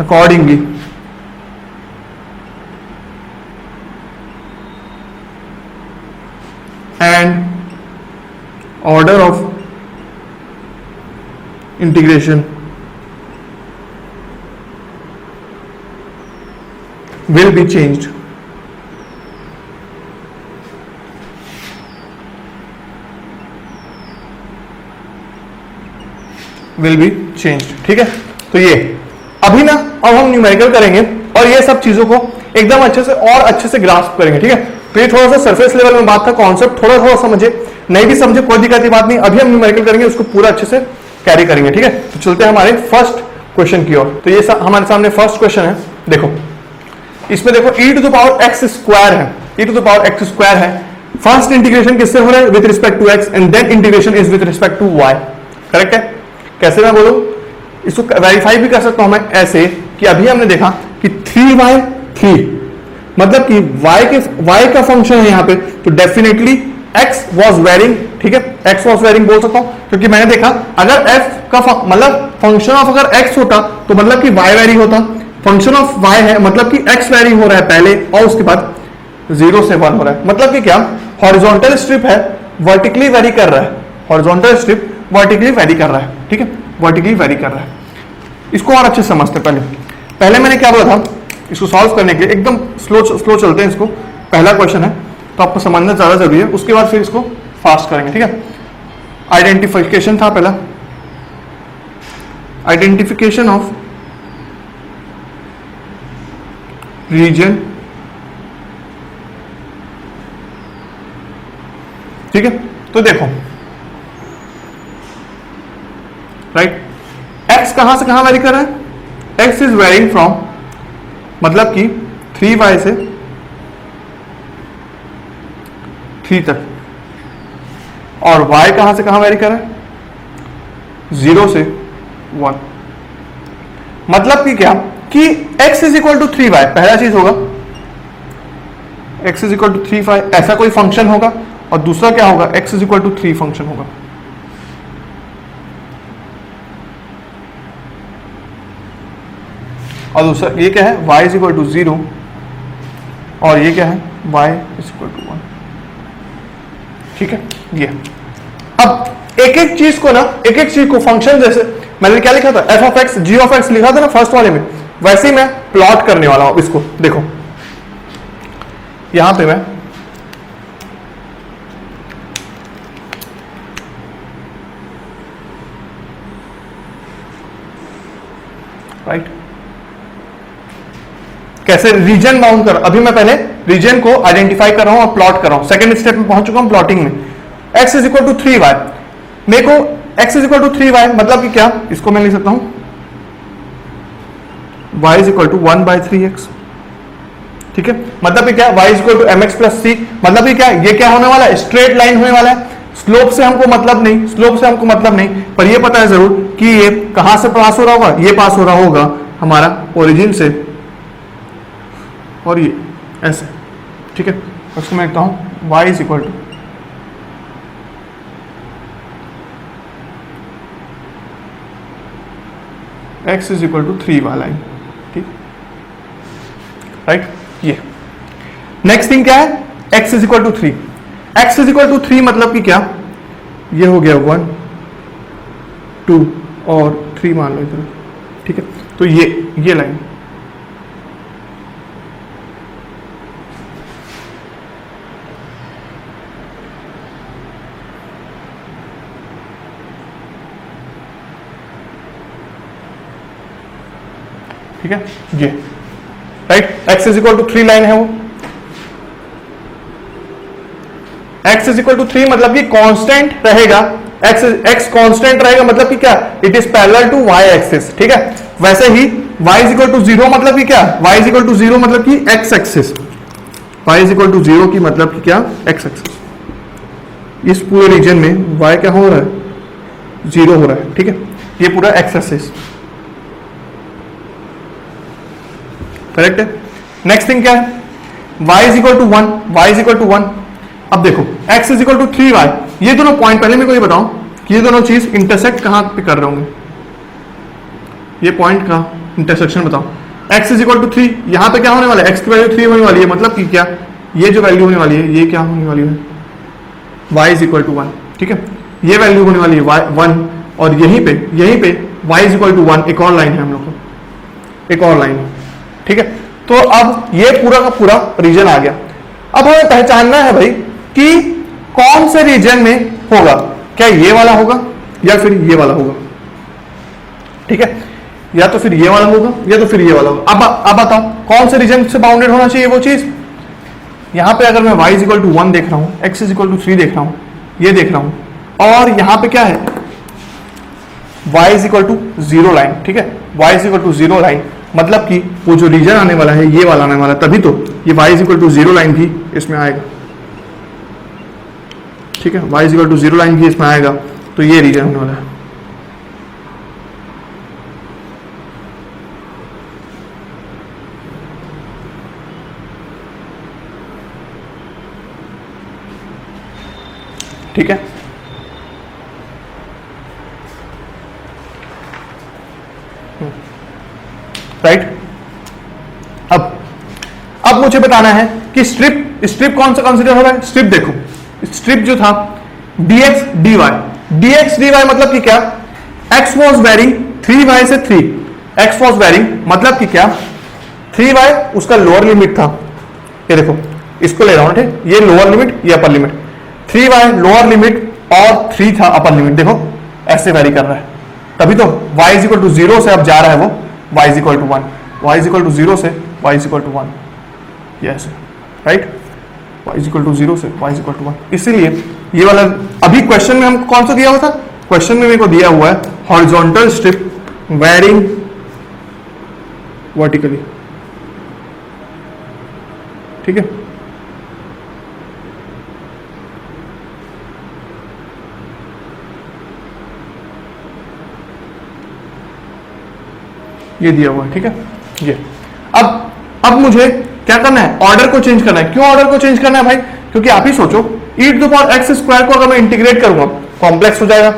accordingly, and order of integration will be changed. Will be changed, ठीक है। तो ये अभी ना अब हम न्यूमेरिकल करेंगे और ये सब चीजों को एकदम अच्छे से और अच्छे से ग्रास्प करेंगे, ठीक है। तो ये थोड़ा सा सरफेस लेवल में बात था, कॉन्सेप्ट थोड़ा थोड़ा समझे, नहीं भी समझे कोई दिक्कत की बात नहीं, अभी हम न्यूमेरिकल करेंगे, उसको पूरा अच्छे से कैरी करेंगे, ठीक है। तो चलते हैं हमारे फर्स्ट क्वेश्चन की ओर। तो ये हमारे सामने फर्स्ट क्वेश्चन है। देखो इसमें देखो e to the power x square है, e to the power x square है। फर्स्ट इंटीग्रेशन किससे हो रहा है? With respect to x and then integration is with respect to y। Correct है? कैसे मैं बोलूं इसको वेरीफाई भी कर सकता हूं मैं ऐसे कि अभी हमने देखा कि 3y3 मतलब कि y का फंक्शन है यहाँ पे, तो डेफिनेटली x वॉज वेरिंग। ठीक है, x वॉज वेरिंग बोल सकता हूं क्योंकि मैंने देखा अगर f का मतलब फंक्शन ऑफ अगर x होता तो मतलब कि y वेरी होता। फंक्शन ऑफ y है मतलब कि x वेरी हो रहा है पहले और उसके बाद 0 से 1 हो रहा है। मतलब कि क्या हॉरिजॉन्टल स्ट्रिप है वर्टिकली वेरी कर रहा है, हॉरिजॉन्टल स्ट्रिप वर्टिकली वेरी कर रहा है। ठीक है, वर्टिकली वेरी कर रहा है। इसको और अच्छे से समझते पहले मैंने क्या बोला था, इसको सॉल्व करने के लिए एकदम स्लो चलते हैं। इसको पहला क्वेश्चन है तो आपको समझना ज्यादा जरूरी है, उसके बाद फिर इसको फास्ट करेंगे। ठीक है, आइडेंटिफिकेशन था पहला, आइडेंटिफिकेशन ऑफ रीजन। ठीक है, तो देखो राइट, x कहां से कहां वेरी कर रहा है? x इज वेरिंग फ्रॉम मतलब कि 3y से 3 तक, और y कहां से कहां वेरी कर रहा है? 0 से 1। मतलब कि क्या कि x is equal to 3y पहला चीज होगा, x is equal to 3y ऐसा कोई फंक्शन होगा, और दूसरा क्या होगा? x is equal to 3 function होगा। और दूसरा ये क्या है? y इज इक्वल टू 0, और ये क्या है? y is equal to 1। ठीक है, ये अब एक एक चीज को ना, एक एक चीज को फंक्शन, जैसे मैंने क्या लिखा था f of x g of x लिखा था ना फर्स्ट वाले में, वैसे ही मैं प्लॉट करने वाला हूं इसको। देखो यहां पे मैं राइट कैसे रीजन बाउंड कर, अभी मैं पहले रीजन को आइडेंटिफाई कर रहा हूं और प्लॉट कर रहा हूं। सेकंड स्टेप में पहुंच चुका हूं प्लॉटिंग में। x is equal to 3y, मेरे को x is equal to 3y मतलब कि क्या, इसको मैं लिख सकता हूं y is equal to 1/3x। ठीक है, मतलब कि क्या y is equal to mx plus c, मतलब कि क्या ये क्या होने वाला है? स्ट्रेट लाइन होने वाला है। स्लोप से हमको मतलब नहीं, स्लोप से हमको मतलब नहीं, पर ये पता है जरूर कि ये कहां से पास हो रहा होगा? ये पास हो रहा होगा हमारा ओरिजिन से, और ये ऐसे। ठीक है, उसको मैं लिखता हूं y is equal to x is equal to 3 वाला लाइन। ठीक राइट, ये नेक्स्ट थिंग क्या है? x is equal to 3, x is equal to 3 मतलब कि क्या, ये हो गया 1 2 और 3 मान लो इधर। ठीक है, तो ये लाइन ठीक है, ये right, x is equal to 3 line है वो। x इज इक्वल टू 3 मतलब कि कांस्टेंट रहेगा, x कांस्टेंट रहेगा मतलब कि क्या, it is parallel to y axis. ठीक है, वैसे ही y इज इक्वल टू 0 मतलब कि क्या, y इज इक्वल टू 0 मतलब कि x axis, y is equal to 0 की मतलब कि क्या, x एक्सिस। इस पूरे रीजन में y क्या हो रहा है? 0 हो रहा है। ठीक है, ये पूरा x एक्सिस करेक्ट है। नेक्स्ट थिंग क्या है? y is equal to 1, y is equal to 1। अब देखो x is equal to 3y, ये दोनों पॉइंट पहले मेरे को ये बताओ कि ये दोनों चीज इंटरसेक्ट कहां पे कर रहे होंगे? ये पॉइंट का इंटरसेक्शन बताओ। x इज इक्वल टू 3, यहां पे क्या होने वाला है? x की वैल्यू 3 होने वाली है, मतलब कि क्या, ये जो वैल्यू होने वाली है ये क्या होने वाली है? y is equal to 1। ठीक है, ये वैल्यू होने वाली है y 1, और यहीं पे y इज इक्वल टू 1 एक और लाइन है हम लोग को, एक और लाइन है। ठीक है, तो अब ये पूरा का पूरा रीजन आ गया। अब हमें पहचानना है भाई कि कौन से रीजन में होगा, क्या ये वाला होगा या फिर ये वाला होगा। ठीक है, या तो फिर ये वाला होगा या तो फिर ये वाला होगा। अब बताओ कौन से रीजन से बाउंडेड होना चाहिए वो चीज। यहां पे अगर मैं y इज इक्वल टू 1 देख रहा हूं, x इज इक्वल टू 3 देख रहा हूं, ये देख रहा हूं, और यहां पे क्या है, y is equal to zero line, ठीक है, y is equal to zero line, मतलब कि वो जो रीजन आने वाला है ये वाला आने वाला, तभी तो ये y is equal to zero line भी इसमें आएगा, ठीक है, y is equal to zero line भी इसमें आएगा, तो ये रीजन होने वाला है। ठीक है, राइट। अब मुझे बताना है कि स्ट्रिप कौन सा कंसीडर हो रहा है। स्ट्रिप देखो, स्ट्रिप जो था dx dy, dx dy मतलब कि क्या, x वॉज वेरिंग 3y से 3, x वॉज वेरिंग मतलब कि क्या, 3y उसका लोअर लिमिट था, ये देखो इसको ले रहा हूं, ठीक, ये लोअर लिमिट ये upper limit, 3y lower limit और 3 था अपर लिमिट, देखो ऐसे वेरी कर रहा है, तभी तो y is equal to zero से अब जा रहा है वो y is equal to 1, y is equal to zero से y is equal to 1, yes right, y is equal to zero से y इज इक्वल टू 1। इसीलिए ये वाला अभी क्वेश्चन में हमको कौन सा दिया हुआ था, क्वेश्चन में मेरे को दिया हुआ है हॉरिजॉन्टल स्ट्रिप वेरिंग वर्टिकली, ठीक है, ये दिया हुआ है, ठीक है, ये अब मुझे क्या करना है, ऑर्डर को चेंज करना है। क्यों ऑर्डर को चेंज करना है भाई, क्योंकि आप ही सोचो e to the power x square को अगर मैं इंटीग्रेट करूंगा कॉम्प्लेक्स हो जाएगा,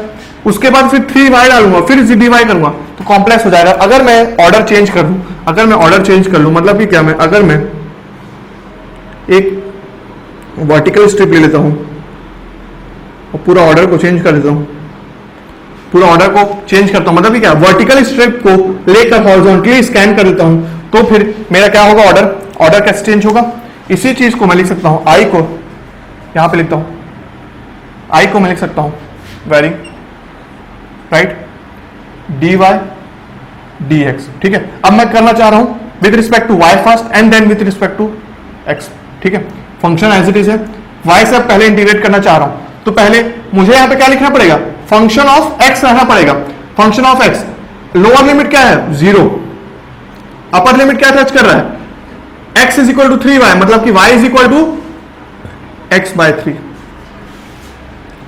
उसके बाद फिर 3y डालूंगा, फिर dy करूंगा तो कॉम्प्लेक्स हो जाएगा। अगर मैं ऑर्डर चेंज कर दूं, अगर मैं ऑर्डर चेंज कर लूं मतलब कि क्या, मैं अगर मैं एक वर्टिकल स्ट्रिप ले लेता हूं और पूरा ऑर्डर को चेंज कर देता हूं, पूरा ऑर्डर को चेंज करता हूं मतलब क्या, वर्टिकल स्ट्रिप को लेकर हॉरिजॉन्टली स्कैन कर देता हूं, तो फिर मेरा क्या होगा, ऑर्डर कैसे चेंज होगा। इसी चीज को मैं लिख सकता हूं, आई को यहां पे लिखता हूं, आई को मैं लिख सकता हूं वेरिंग राइट dy dx, ठीक है। अब मैं करना चाह रहा हूं with respect to y first and then with respect to x, ठीक है, फंक्शन एज इट इज है, y से पहले इंटीग्रेट करना चाह रहा हूं, तो पहले मुझे यहां पे क्या लिखना पड़ेगा, फंक्शन ऑफ x रहना पड़ेगा। Function of x lower limit क्या है, जीरो, अपर लिमिट क्या टच कर रहा है, x is equal to 3y मतलब कि y is equal to x by 3,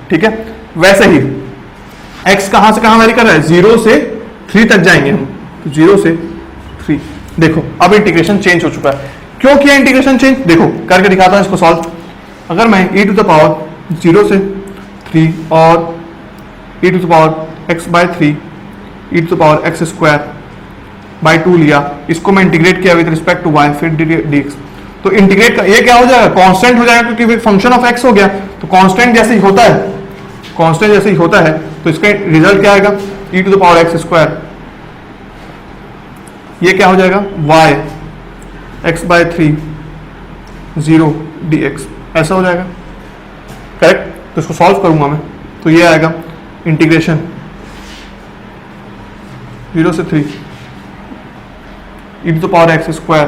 ठीक है। वैसे ही x कहां से कहां वेरी कर रहा है, 0 से 3 तक जाएंगे हम, तो 0 से 3, देखो अब इंटीग्रेशन चेंज हो चुका है। क्यों किया इंटीग्रेशन चेंज, देखो करके दिखाता हूं इसको सॉल्व। अगर मैं e टू द पावर 0 से 3 और e to the power x by 3 e to the power x square by 2 लिया, इसको मैं इंटीग्रेट किया विद रिस्पेक्ट टू y, फिर dx, तो इंटीग्रेट ये क्या हो जाएगा, कांस्टेंट हो जाएगा, क्योंकि फंक्शन ऑफ x हो गया, तो कांस्टेंट जैसे ही होता है, कांस्टेंट जैसे ही होता है तो इसका रिजल्ट क्या आएगा, e to the power x square, ये क्या हो जाएगा y x बाय 3 0 dx, ऐसा हो जाएगा, करेक्ट। तो इसको सॉल्व करूंगा मैं, तो ये आएगा इंटीग्रेशन 0 से 3 e to the power x square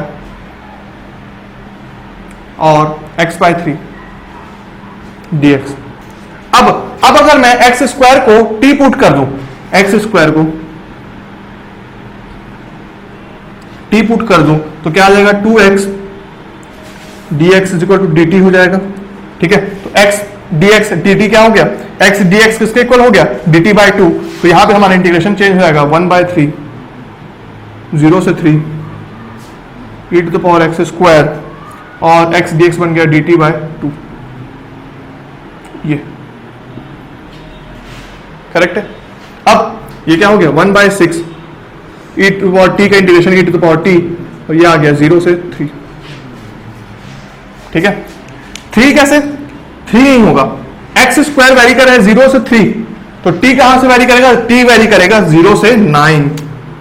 और x बाय 3 dx। अब अगर मैं x स्क्वायर को t पुट कर दूं, x स्क्वायर को t पुट कर दूं तो क्या आ जाएगा, 2x dx is equal to dt हो जाएगा, ठीक है। तो x dx dt क्या हो गया, x dx किसके इक्वल हो गया, dt बाय 2, तो यहां पे हमारा इंटीग्रेशन चेंज हो जाएगा 1 बाय 3 0 से 3 e to the power x square और x dx बन गया dt बाय 2, ये करेक्ट है। अब ये क्या हो गया 1 by 6 e to power t का integration e to the power t, और ये आ गया 0 से 3, ठीक है। 3 कैसे, 3 नहीं होगा, x स्क्वायर वेरी कर रहा है 0 से 3, तो t कहां से वेरी करेगा, t वेरी करेगा 0 से 9,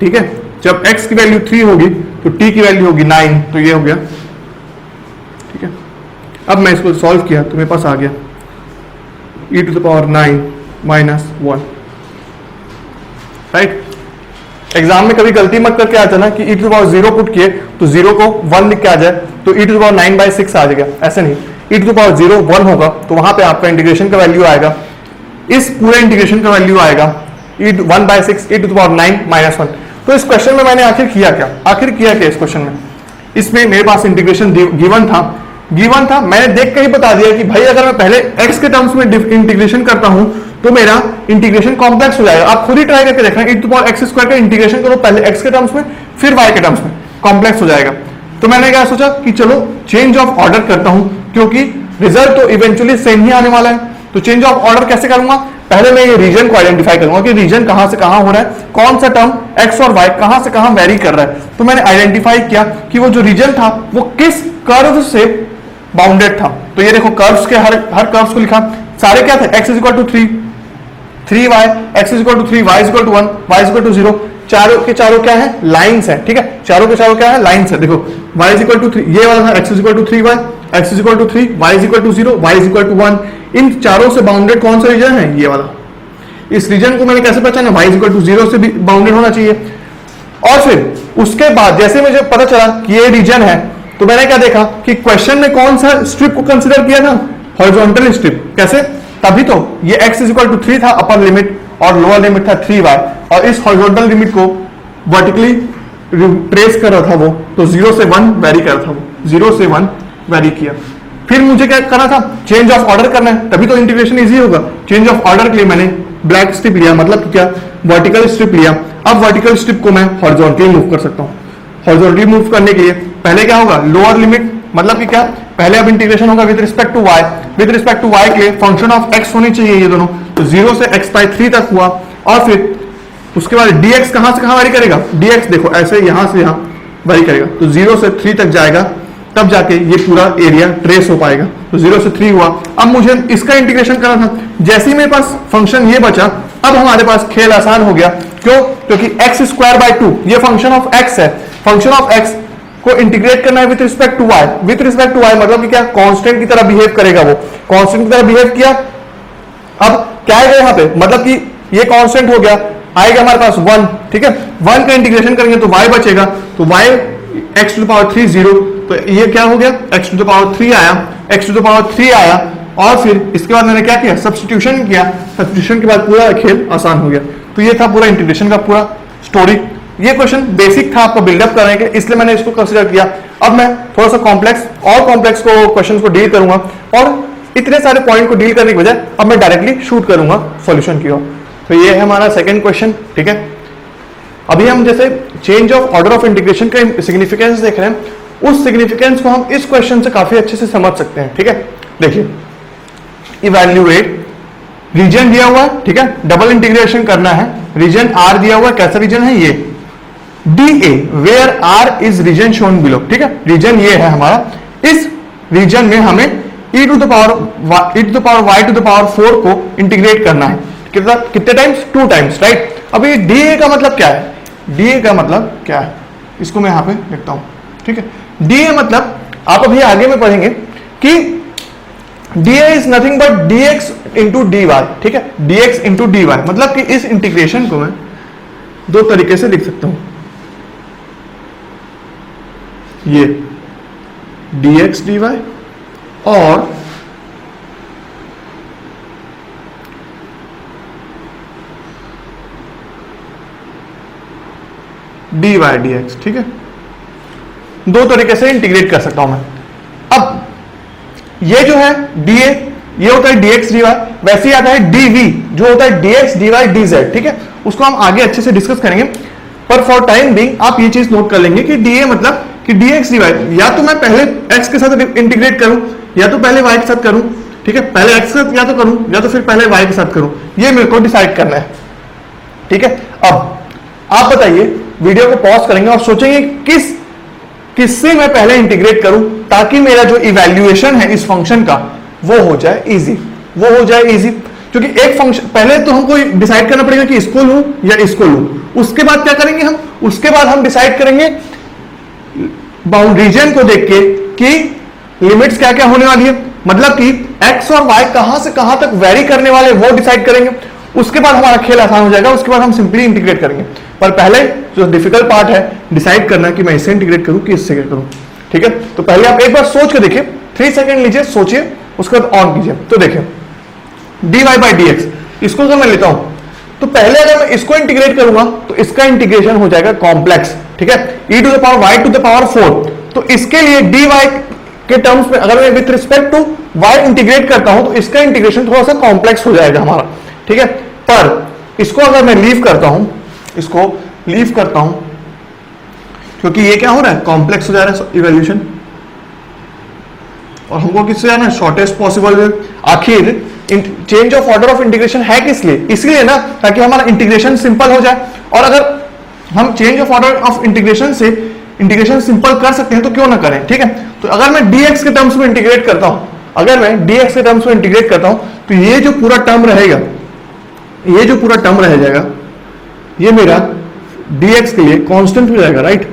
ठीक है। जब x की वैल्यू 3 होगी तो t की वैल्यू होगी 9, तो ये हो गया, ठीक है। अब मैं इसको सॉल्व किया तो मेरे पास आ गया e to the power 9 minus 1, right. Exam में कभी गलती मत करके आ जाना कि e to the power 0 put किए तो 0 को 1 लिख के आ जाए तो e to the power 9 by 6 आ जाएगा, ऐसे नहीं, e टू द पावर 0 1 होगा तो वहां पे आपका इंटीग्रेशन का वैल्यू आएगा, इस पूरे इंटीग्रेशन का वैल्यू आएगा 1/6 e to the power 9 - 1। तो इस क्वेश्चन में मैंने आखिर किया क्या इस क्वेश्चन में, इसमें मेरे पास इंटीग्रेशन गिवन था, मैंने देख के ही बता दिया कि भाई अगर मैं पहले x के टर्म्स में इंटीग्रेशन करता हूं तो मेरा इंटीग्रेशन कॉम्प्लेक्स हो जाएगा। आप खुद ही ट्राई करके देखना, e to the power x² का इंटीग्रेशन करो पहले x के टर्म्स में फिर y के टर्म्स में, कॉम्प्लेक्स हो जाएगा। तो मैंने क्या सोचा कि चलो चेंज ऑफ ऑर्डर करता हूं, क्योंकि रिजल्ट तो इवेंचुअली सेम ही आने वाला है। तो चेंज ऑफ ऑर्डर कैसे करूंगा, पहले मैं ये रीजन को आइडेंटिफाई करूंगा कि रीजन कहां से कहां हो रहा है, कौन सा टर्म x और y कहां से कहां वेरी कर रहा है। तो मैंने आइडेंटिफाई किया कि वो जो रीजन था वो किस कर्व से बाउंडेड था। तो ये देखो कर्व्स के हर कर्व्स को लिखा, सारे क्या थे, x = 3y, x = 3, y = 1, y = 0, चारों के चारों क्या है, लाइंस है, ठीक है, चारों के चारों क्या है, लाइंस है। देखो y = 3, ये वाला था x = 3y, x = 3, y = 0, y = 1, इन चारों से बाउंडेड कौन सा रीजन है, ये वाला। इस रीजन को मैंने कैसे पहचाना, y = 0 से भी बाउंडेड होना चाहिए। और फिर उसके बाद जैसे मुझे पता चला कि ये रीजन है, तो मैंने क्या देखा कि क्वेश्चन में कौन सा स्ट्रिप को कंसीडर किया था, हॉरिजॉन्टल स्ट्रिप। कैसे, तभी तो ये x = 3 था अपर लिमिट और लोअर लिमिट था 3y, और इस हॉरिजॉन्टल लिमिट को वर्टिकली ट्रेस कर रहा था वो, तो 0 से 1 वेरी कर रहा था वो, 0 से 1 वेरी किया। फिर मुझे क्या करना था, चेंज ऑफ ऑर्डर करना है, तभी तो इंटीग्रेशन इजी होगा। चेंज ऑफ ऑर्डर के लिए मैंने ब्लैक स्ट्रिप लिया, मतलब कि क्या, वर्टिकल स्ट्रिप लिया। अब वर्टिकल स्ट्रिप को मैं हॉरिजॉन्टली मूव कर सकता हूँ। हॉरिजॉन्टली मूव करने के लिए पहले क्या होगा, लोअर लिमिट, मतलब कि क्या, पहले अब इंटीग्रेशन होगा with respect to y, with respect to y के लिए फंक्शन ऑफ x होनी चाहिए ये दोनों, तो 0 से x/3 तक हुआ। और फिर उसके बाद dx कहां से कहां वेरी करेगा, dx देखो ऐसे यहां से यहां वेरी करेगा, तो 0 से 3 तक जाएगा, तब जाके ये पूरा एरिया ट्रेस हो पाएगा। तो 0 से 3 हुआ। अब मुझे इसका इंटीग्रेशन करना था, जैसे ही मेरे पास फंक्शन ये बचा, अब हमारे पास खेल आसान हो गया। क्यों, क्योंकि x²/2 ये फंक्शन ऑफ x है, फंक्शन ऑफ x को इंटीग्रेट करना है with respect to y। With respect to y मतलब कि क्या, कांस्टेंट की तरह बिहेव करेगा वो, कांस्टेंट की तरह बिहेव किया। अब क्या आएगा यहाँ पे, मतलब कि ये कांस्टेंट हो गया, आएगा हमारे पास 1, ठीक है, 1 का इंटीग्रेशन करेंगे तो y बचेगा, तो y x⁻³ 0, तो ये क्या हो गया, x⁻³ आया, x⁻³ आया। और फिर इसके बाद मैंने क्या किया, सब्स्टिट्यूशन किया, सब्स्टिट्यूशन के बाद पूरा खेल आसान हो गया। तो ये था पूरा इंटीग्रेशन का पूरा स्टोरी। ये क्वेश्चन बेसिक था आपको बिल्डअप करने के, इसलिए मैंने इसको कंसीडर किया। अब मैं थोड़ा सा कॉम्प्लेक्स को क्वेश्चन को डील करूंगा, और इतने सारे पॉइंट को डील करने के बजाय अब मैं डायरेक्टली शूट करूंगा सॉल्यूशन की ओर। तो ये है हमारा सेकंड क्वेश्चन, ठीक है। अभी हम जैसे change of order of integration का सिग्निफिकेंस देख रहे हैं, उस सिग्निफिकेंस को हम इस क्वेश्चन से काफी अच्छे से समझ सकते हैं, ठीक है। देखिए, इवैल्यूएट, रीजन दिया हुआ है, ठीक है, डबल इंटीग्रेशन करना है, रीजन आर दिया हुआ है, कैसा रीजन है ये, DA, where R is region shown below, ठीक है, रीजन ये है हमारा। इस रीजन में हमें e to the power y to the power 4 को इंटीग्रेट करना है, कितने टाइम्स, 2 टाइम्स, राइट। अब ये DA का मतलब क्या है, DA का मतलब क्या है, इसको मैं यहां पे लिखता हूं, ठीक है। DA मतलब आप अभी आगे में पढ़ेंगे कि DA is nothing but dx into dy, ठीक है, dx इंटू dy, मतलब कि इस इंटीग्रेशन को मैं 2 तरीके से लिख सकता हूं, ये dx dy और dy dx, ठीक है, 2 तरीके से इंटीग्रेट कर सकता हूं मैं। अब ये जो है dA, ये होता है dx dy, वैसे ही आता है dv जो होता है dx dy dz, ठीक है, उसको हम आगे अच्छे से डिस्कस करेंगे। पर फॉर टाइम बिंग आप ये चीज नोट कर लेंगे कि dA मतलब कि dx dy, या तो मैं पहले x के साथ इंटीग्रेट करूं या तो पहले y के साथ करूं, ठीक है, पहले x के साथ या तो करूं या तो फिर पहले y के साथ करूं, ये मेरे को डिसाइड करना है, ठीक है। अब आप बताइए, वीडियो को पॉज करेंगे और सोचेंगे किससे मैं पहले इंटीग्रेट करूं ताकि मेरा जो इवैल्यूएशन है इस फंक्शन का वो हो जाए इजी, क्योंकि एक फंक्शन पहले तो हमको डिसाइड करना पड़ेगा कि इसको लूं या इसको लूं। उसके बाद क्या करेंगे हम, उसके बाद हम डिसाइड करेंगे बाउंड रीजन को देख के कि लिमिट्स क्या क्या होने वाली है, मतलब कि x और y कहां से कहां तक वेरी करने वाले वो डिसाइड करेंगे। उसके बाद हमारा खेल आसान हो जाएगा, उसके बाद हम सिंपली इंटीग्रेट करेंगे। पर पहले जो डिफिकल्ट पार्ट है डिसाइड करना कि मैं इससे इंटीग्रेट करूं कि इससे करूं, ठीक है। तो पहले आप एक बार सोच के देखिए, 3 सेकंड लीजिए, सोचिए, उसके बाद ऑन कीजिए। तो देखिए dy by dx, इसको अगर मैं लेता हूं तो पहले अगर मैं इसको इंटीग्रेट करूंगा तो इसका इंटीग्रेशन हो जाएगा कॉम्प्लेक्स, ठीक है, e to the power y to the power 4। तो इसके लिए dy के टर्म्स में अगर मैं with respect to y integrate करता हूं तो इसका इंटीग्रेशन थोड़ा सा कॉम्प्लेक्स हो जाएगा हमारा, ठीक है। पर इसको अगर मैं लीव करता हूं, इसको लीव करता हूं, क्योंकि ये क्या हो रहा है, कॉम्प्लेक्स हो जा रहा है इवैल्यूएशन, और हमको किससे जाना है, शॉर्टेस्ट पॉसिबल वे। आखिर change of order of integration है किस लिए, इसलिए ना ताकि हमारा इंटीग्रेशन सिंपल हो जाए। और अगर हम change of order of integration से इंटीग्रेशन सिंपल कर सकते हैं तो क्यों ना करें, ठीक है। तो अगर मैं dx के टर्म्स में इंटीग्रेट करता हूं, अगर मैं dx के टर्म्स में इंटीग्रेट करता हूं तो ये जो पूरा टर्म रहेगा, ये जो पूरा टर्म रह जाएगा, ये मेरा dx के लिए कांस्टेंट हो जाएगा, राइट,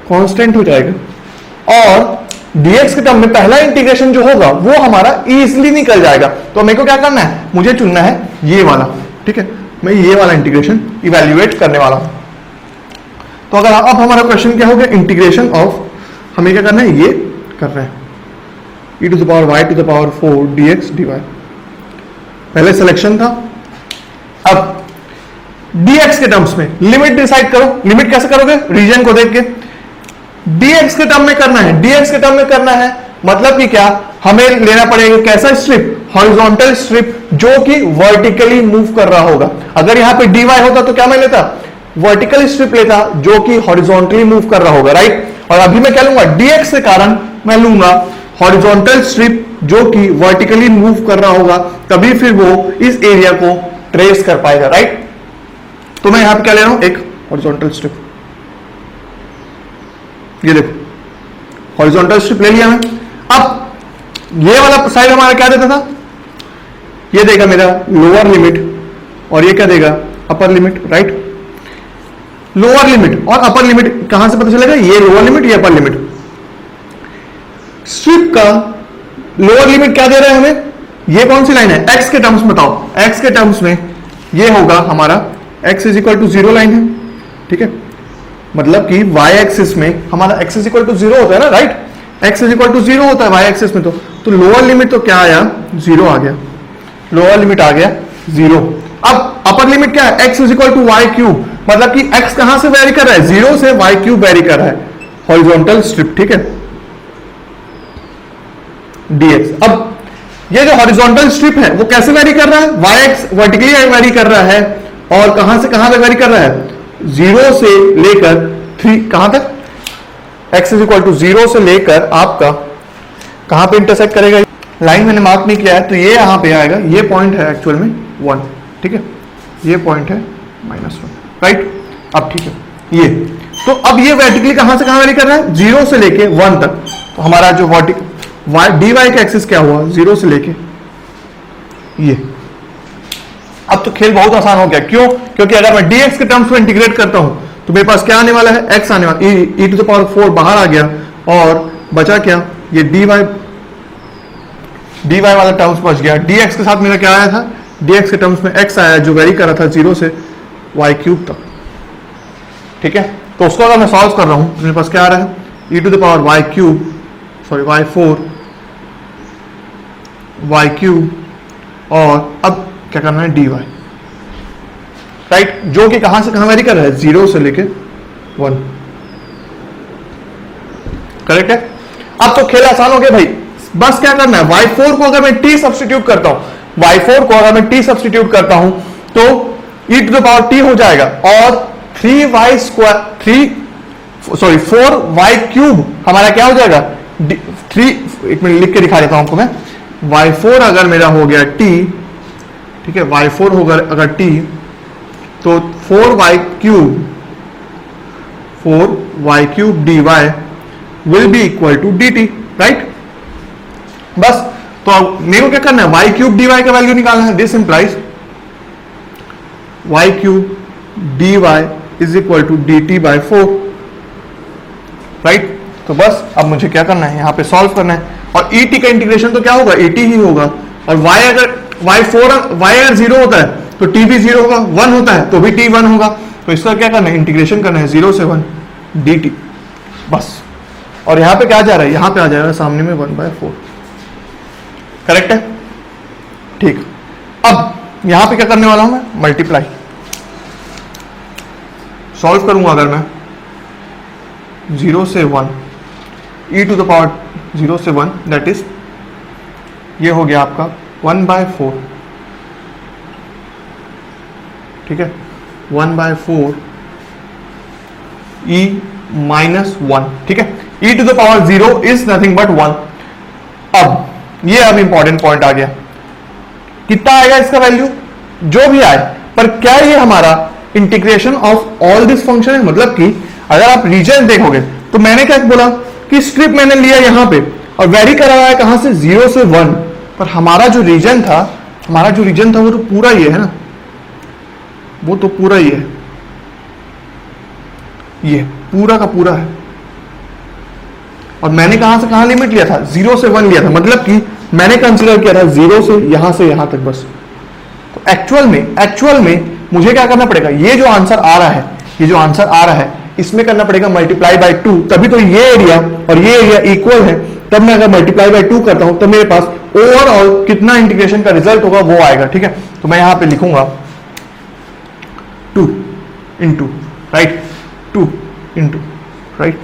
कांस्टेंट हो जाएगा। और dx के टर्म में पहला इंटीग्रेशन जो होगा वो हमारा इजीली निकल जाएगा। तो मेरे को क्या करना है, मुझे चुनना है ये वाला, ठीक है, मैं ये वाला इंटीग्रेशन इवैल्यूएट करने वाला हूं। तो अगर अब हमारा क्वेश्चन क्या हो गया, इंटीग्रेशन ऑफ, हमें क्या करना है, ये कर रहे हैं e to the power y to the power 4 dx dy। पहले सिलेक्शन था, अब dx के टर्म्स में लिमिट डिसाइड करो। लिमिट कैसे करोगे, रीजन को देख के। dx के टर्म में करना है, dx के टर्म में करना है, मतलब कि क्या, हमें लेना पड़ेगा कैसा स्ट्रिप, हॉरिजॉन्टल स्ट्रिप जो कि वर्टिकली मूव कर रहा होगा। अगर यहां पे dy होता तो क्या मैं लेता, वर्टिकल स्ट्रिप लेता जो कि हॉरिजॉन्टली मूव कर रहा होगा, राइट। और अभी मैं क्या लूंगा, dx के कारण मैं लूंगा हॉरिजॉन्टल स्ट्रिप जो कि वर्टिकली मूव कर रहा होगा, तभी फिर वो इस एरिया को ट्रेस कर पाएगा, राइट। तो मैं यहां पे क्या ले रहा हूं, एक हॉरिजॉन्टल स्ट्रिप, ये देखो हॉरिजॉन्टल स्ट्रिप ले लिया मैं। अब ये वाला साइड हमारा क्या देता था, ये देगा मेरा लोअर लिमिट, और ये क्या देगा, upper limit, right. Lower limit और अपर लिमिट कहां से पता चलेगा, ये लोअर लिमिट, ये अपर लिमिट। स्ट्रिप का लोअर लिमिट क्या दे रहा है हमें, ये कौन सी लाइन है, x के टर्म्स में बताओ, x के टर्म्स में ये होगा हमारा x is equal to 0 line है, ठीक है, मतलब कि y एक्सिस में हमारा x इज इक्वल टू 0 होता है ना, right, x is equal to 0 होता है y एक्सिस में। तो लोअर लिमिट तो क्या आया, 0 आ गया, लोअर लिमिट आ गया 0। अब अपर लिमिट क्या है, x is equal to y cube, मतलब कि x कहां से वेरी कर रहा है, 0 से वाई क्यूब वेरी कर रहा है, हॉरिजॉन्टल स्ट्रिप, ठीक है, dx। अब ये जो हॉरिजॉन्टल स्ट्रिप है वो कैसे वेरी कर रहा है, y एक्स वर्टिकली वेरी कर रहा है, और कहां से कहां तक वेरी कर रहा है, 0 से लेकर 3 कहां तक, x इज इक्वल टू 0 से लेकर आपका कहां पे इंटरसेक्ट करेगा, लाइन मैंने मार्क नहीं किया है तो ये यहां पे आएगा, ये पॉइंट है एक्चुअल में 1, ठीक है, ये पॉइंट है -1, राइट। अब ठीक है, ये तो अब ये वर्टिकली कहां से कहां वेरी कर रहा है, 0 से लेके 1 तक। तो हमारा जो वर्टिकल dy का एक्सिस क्या हुआ, 0 से लेके ये। अब तो खेल बहुत आसान हो गया, क्यों, क्योंकि अगर मैं dx के टर्म्स में इंटीग्रेट करता हूं तो मेरे पास क्या आने वाला है, x आने वाला, e टू द पावर 4 बाहर आ गया, और बचा क्या, ये dy वाला टर्म्स बच गया। dx के साथ मेरा क्या आया था, dx के टर्म्स में x आया जो वेरी कर रहा था 0 से y क्यूब तक, ठीक है। तो उसको अगर मैं सॉल्व कर रहा हूं तो मेरे पास क्या आ रहा है, e to the power y cube, sorry y4 y cube, और अब क्या करना है, dy, राइट, जो कि कहां से कहां वेरी कर रहा है, 0 से लेके 1, करेक्ट है। अब तो खेल आसान हो गया भाई, बस क्या करना है, y4 को अगर मैं t सब्स्टिट्यूट करता हूं, y4 को अगर मैं t सब्स्टिट्यूट करता हूं तो e to the power t हो जाएगा, और 4y क्यूब हमारा क्या हो जाएगा, 3, एक मिनट लिख के दिखा देता हूं आपको मैं, y4 अगर मेरा हो गया t, ठीक है, y4 होगा अगर t, तो 4y cube dy will be equal to dt, right. बस तो अब मेरे को क्या करना है, y क्यूब dy का वैल्यू निकालना है। This implies y cube dy is equal to dt by 4, right. तो बस अब मुझे क्या करना है, यहां पे सॉल्व करना है, और et का इंटीग्रेशन तो क्या होगा, et ही होगा, और y अगर 0 होता है तो t भी 0 होगा, 1 होता है तो भी t 1 होगा। तो इसका क्या करना है, इंटीग्रेशन करना है 0 से 1 dt, बस। और यहां पे क्या जा रहा है, यहां पे आ जाएगा सामने में 1/4, करेक्ट है, ठीक। अब यहां पे क्या करने वाला हूं मैं, मल्टीप्लाई। सॉल्व करूंगा अगर मैं 0 से 1 e टू द पावर 0 से 1, दैट इज ये हो गया आपका 1/4, ठीक है, 1/4 e माइनस 1, ठीक है। e to the power 0 is nothing but 1। अब इंपॉर्टेंट पॉइंट आ गया, कितना आएगा इसका वैल्यू, जो भी आए, पर क्या ये हमारा integration of all this function है? मतलब कि अगर आप रीजन देखोगे तो मैंने क्या बोला कि स्ट्रिप मैंने लिया यहां पे और वेरी करा हुआ है कहां से, 0 से 1, पर हमारा जो रीजन था वो तो पूरा ये है ना, वो तो पूरा ये है, ये पूरा का पूरा है। और मैंने कहां से कहां लिमिट लिया था, 0 से 1 लिया था, मतलब कि मैंने कंसीडर किया था 0 से यहां तक बस। तो एक्चुअल में मुझे क्या करना पड़ेगा, ये जो आंसर आ रहा है इसमें करना पड़ेगा मल्टीप्लाई बाय 2, तभी तो ये एरिया और ये एरिया इक्वल है। तब मैं अगर मल्टीप्लाई बाय 2 करता हूं तो मेरे पास ओवरऑल कितना इंटीग्रेशन का रिजल्ट होगा वो आएगा, ठीक है। तो मैं यहां पे लिखूंगा 2 इंटू राइट, 2 इंटू राइट,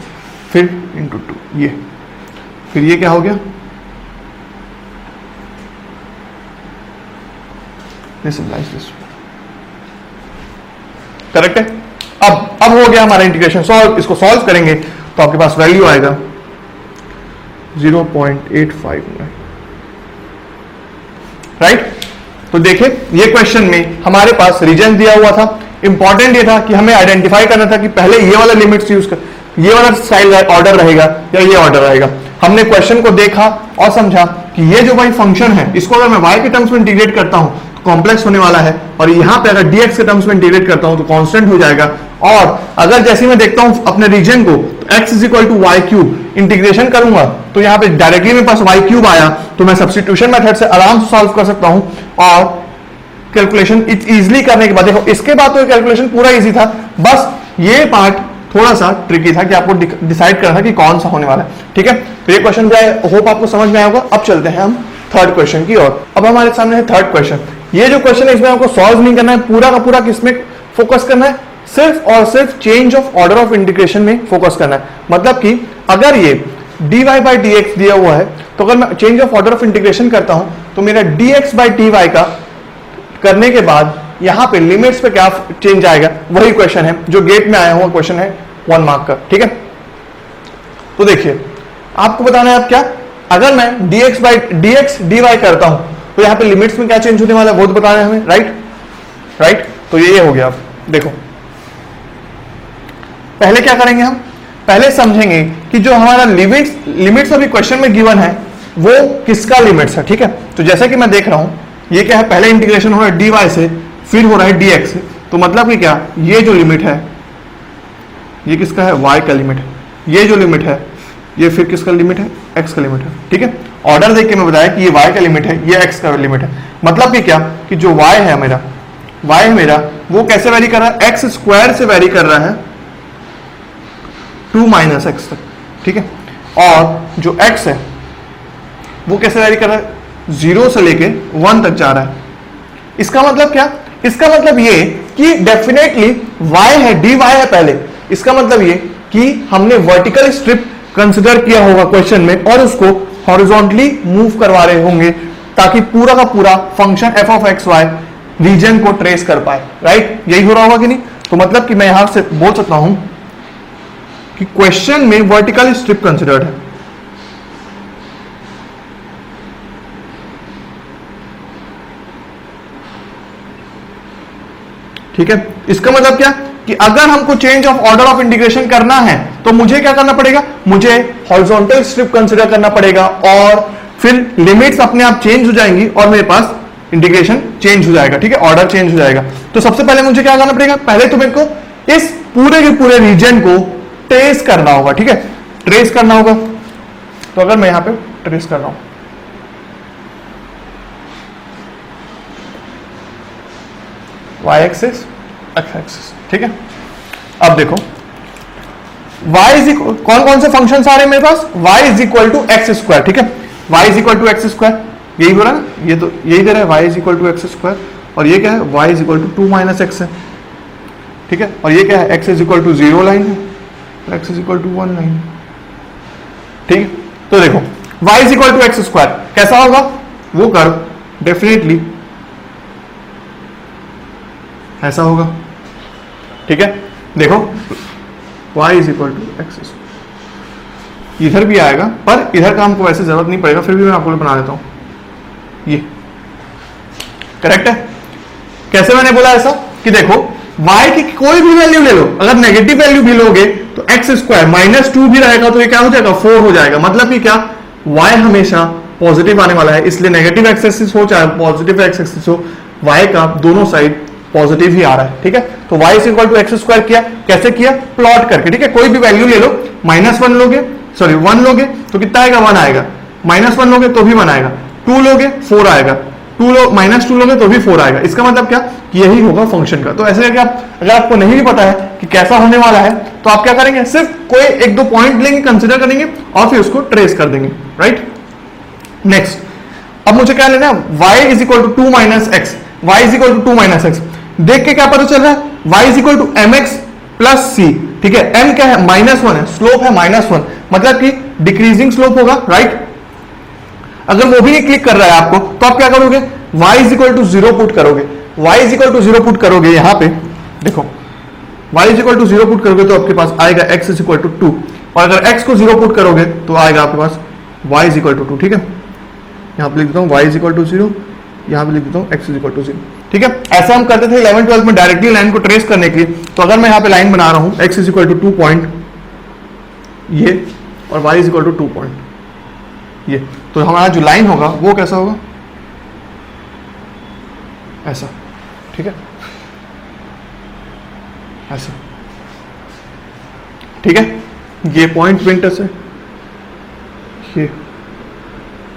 फिर इंटू 2, ये फिर ये क्या हो गया, करेक्ट है। अब हो गया हमारा इंटीग्रेशन सॉल्व। इसको सॉल्व करेंगे तो आपके पास वैल्यू आएगा 0.859, राइट। तो देखिए ये क्वेश्चन में हमारे पास रीजन दिया हुआ था। इंपॉर्टेंट ये था कि हमें आइडेंटिफाई करना था कि पहले ये वाला लिमिट्स यूज कर, ये वाला स्टाइल ऑर्डर रहेगा या ये ऑर्डर रहेगा। हमने क्वेश्चन को देखा और समझा कि ये जो भाई फंक्शन है इसको अगर मैं y के टर्म्स में इंटीग्रेट करता हूं तो कॉम्प्लेक्स होने वाला है, और यहां पे अगर dx के टर्म्स में इंटीग्रेट करता हूं तो कांस्टेंट हो जाएगा। और अगर जैसे मैं देखता हूं अपने रीजन को तो x is equal to y cube, integration करूंगा तो यहाँ पे डायरेक्टली मेरे पास वाई क्यूब आया, तो मैं सब्स्टिट्यूशन मेथड से आराम से सॉल्व कर सकता हूं। और कैलकुलेशन इजीली करने के बाद देखो, इसके बाद तो कैलकुलेशन पूरा इजी था, बस ये पार्ट थोड़ा सा ट्रिकी था कि आपको डिसाइड करना था कि कौन सा होने वाला है, ठीक है। तो ये क्वेश्चन भी होप आपको समझ में आया होगा। अब चलते हैं हम थर्ड क्वेश्चन की ओर। अब हमारे सामने है थर्ड क्वेश्चन। ये जो क्वेश्चन है इसमें आपको सॉल्व नहीं करना है, पूरा का पूरा किसमें फोकस करना है, सिर्फ और सिर्फ change of order of integration में फोकस करना है। मतलब कि अगर ये dy बाई dx दिया हुआ है तो अगर मैं change of order of integration करता हूं तो मेरा dx बाई dy का करने के बाद यहां पे लिमिट्स पे क्या चेंज आएगा, वही क्वेश्चन है जो गेट में आया हुआ क्वेश्चन है 1 मार्क का, ठीक है। तो देखिए आपको बताना है अब क्या, अगर मैं dx dy करता हूं तो यहां पे लिमिट्स में क्या चेंज होने वाला है वो तो बताना है हमें, राइट। तो ये हो गया। अब देखो पहले क्या करेंगे, हम पहले समझेंगे कि जो हमारा लिमिट्स अभी क्वेश्चन में गिवन है वो किसका लिमिट्स है, ठीक है। तो जैसे कि मैं देख रहा हूं ये क्या है, पहले इंटीग्रेशन हो रहा है dy से, फिर हो रहा है dx से, तो मतलब कि क्या, ये जो लिमिट है ये किसका है, y का लिमिट है, ये जो लिमिट है ये फिर किसका लिमिट है, x का लिमिट है, ठीक है। ऑर्डर देख के मैं बताया कि ये y का लिमिट है, ये x का लिमिट है। मतलब कि क्या, कि जो y है मेरा वो कैसे वेरी कर रहा है, x स्क्वायर से वेरी कर रहा है 2 माइनस एक्स तक, ठीक है। और जो x है वो कैसे वेरी कर रहा है, 0 से लेके 1 तक जा रहा है। इसका मतलब क्या, इसका मतलब ये कि डेफिनेटली y है, dy है पहले, इसका मतलब ये कि हमने वर्टिकल स्ट्रिप कंसिडर किया होगा क्वेश्चन में और उसको हॉरिजॉन्टली मूव करवा रहे होंगे ताकि पूरा का पूरा function f of x y region को ट्रेस कर पाए, राइट। यही हो रहा होगा कि नहीं। तो मतलब कि मैं यहां से बोल सकता हूं कि क्वेश्चन में वर्टिकल स्ट्रिप कंसिडर्ड है। ठीक है, इसका मतलब क्या कि अगर हमको change of order of integration करना है तो मुझे क्या करना पड़ेगा, मुझे हॉरिजॉन्टल स्ट्रिप कंसीडर करना पड़ेगा और फिर लिमिट्स अपने आप चेंज हो जाएंगी और मेरे पास इंटीग्रेशन चेंज हो जाएगा, ठीक है, ऑर्डर चेंज हो जाएगा। तो सबसे पहले मुझे क्या करना पड़ेगा, पहले तो मेरे को इस पूरे के पूरे रीजन को ट्रेस करना होगा, ठीक है, ट्रेस करना होगा। तो अगर मैं यहां पे ट्रेस कर रहा हूं, y एक्सिस x एक्सिस, ठीक है। अब देखो y इज इक्वल, कौन कौन से फंक्शंस आ रहे हैं मेरे पास, y is equal to x square, ठीक है, y is equal to x square, यही हो रहा है ना, ये तो यही दे रहा है y is equal to x square. और ये क्या है, y is equal to 2 minus x है, ठीक है। और ये क्या है, x is equal to 0 line है, तो x is equal to 1 line, ठीक। तो देखो y is equal to x square कैसा होगा, वो कर्व डेफिनेटली ऐसा होगा, ठीक है। देखो y is equal to x, इधर भी आएगा, पर इधर का हमको वैसे जरूरत नहीं पड़ेगा, फिर भी मैं आपको बना देता हूं, ये करेक्ट है। कैसे मैंने बोला ऐसा कि देखो y की कोई भी वैल्यू ले लो, अगर नेगेटिव वैल्यू भी लोगे तो एक्स स्क्वायर -2 भी रहेगा तो ये क्या हो जाएगा, 4 हो जाएगा। मतलब कि क्या, y हमेशा पॉजिटिव आने वाला है, इसलिए नेगेटिव एक्स एक्सिस हो चाहे पॉजिटिव एक्स एक्सिस हो, y का दोनों साइड पॉजिटिव ही आ रहा है, ठीक है। तो y is equal to x square किया, कैसे किया, प्लॉट करके, ठीक है। कोई भी वैल्यू ले लो, -1 लोगे, सॉरी 1 लोगे तो कितना आएगा, 1 आएगा, -1 लोगे तो भी 1 आएगा, 2 लोगे 4 आएगा, -2 लोगे तो भी 4 आएगा। इसका मतलब क्या कि यही होगा फंक्शन का। तो ऐसे करके आप, अगर आपको नहीं भी पता है कि कैसा होने वाला है, तो आप क्या करेंगे, सिर्फ कोई 1-2 पॉइंट लेंगे, कंसिडर करेंगे और फिर उसको ट्रेस कर देंगे, राइट। नेक्स्ट, अब मुझे क्या लेना है, y is equal to 2 minus x, y is equal to 2 minus x. देख के क्या पता चल रहा है, y is equal to mx plus c, ठीक है। m क्या है, -1 है, स्लोप है -1, मतलब कि डिक्रीजिंग स्लोप होगा, राइट। अगर वो भी नहीं क्लिक कर रहा है आपको, तो आप क्या करोगे, y is equal to 0 put करोगे, y is equal to 0 put करोगे, यहां पे देखो y is equal to 0 put करोगे तो आपके पास आएगा x इज इक्वल टू 2, और अगर x को 0 पुट करोगे तो आएगा आपके पास y इज इक्वल टू 2, ठीक है। यहां पे लिख देता हूं y इज इक्वल टू 0, यहां पे लिख देता हूं x इज इक्वल टू 0, ठीक है। ऐसा हम करते थे 11-12 में डायरेक्टली लाइन को ट्रेस करने के लिए। तो अगर मैं यहां पे लाइन बना रहा हूं, x is equal to 2 point ये, और y is equal to 2 point ये, तो हमारा जो लाइन होगा वो कैसा होगा, ऐसा, ठीक है, ऐसा, ठीक है। ये पॉइंट प्रिंटर्स है, ये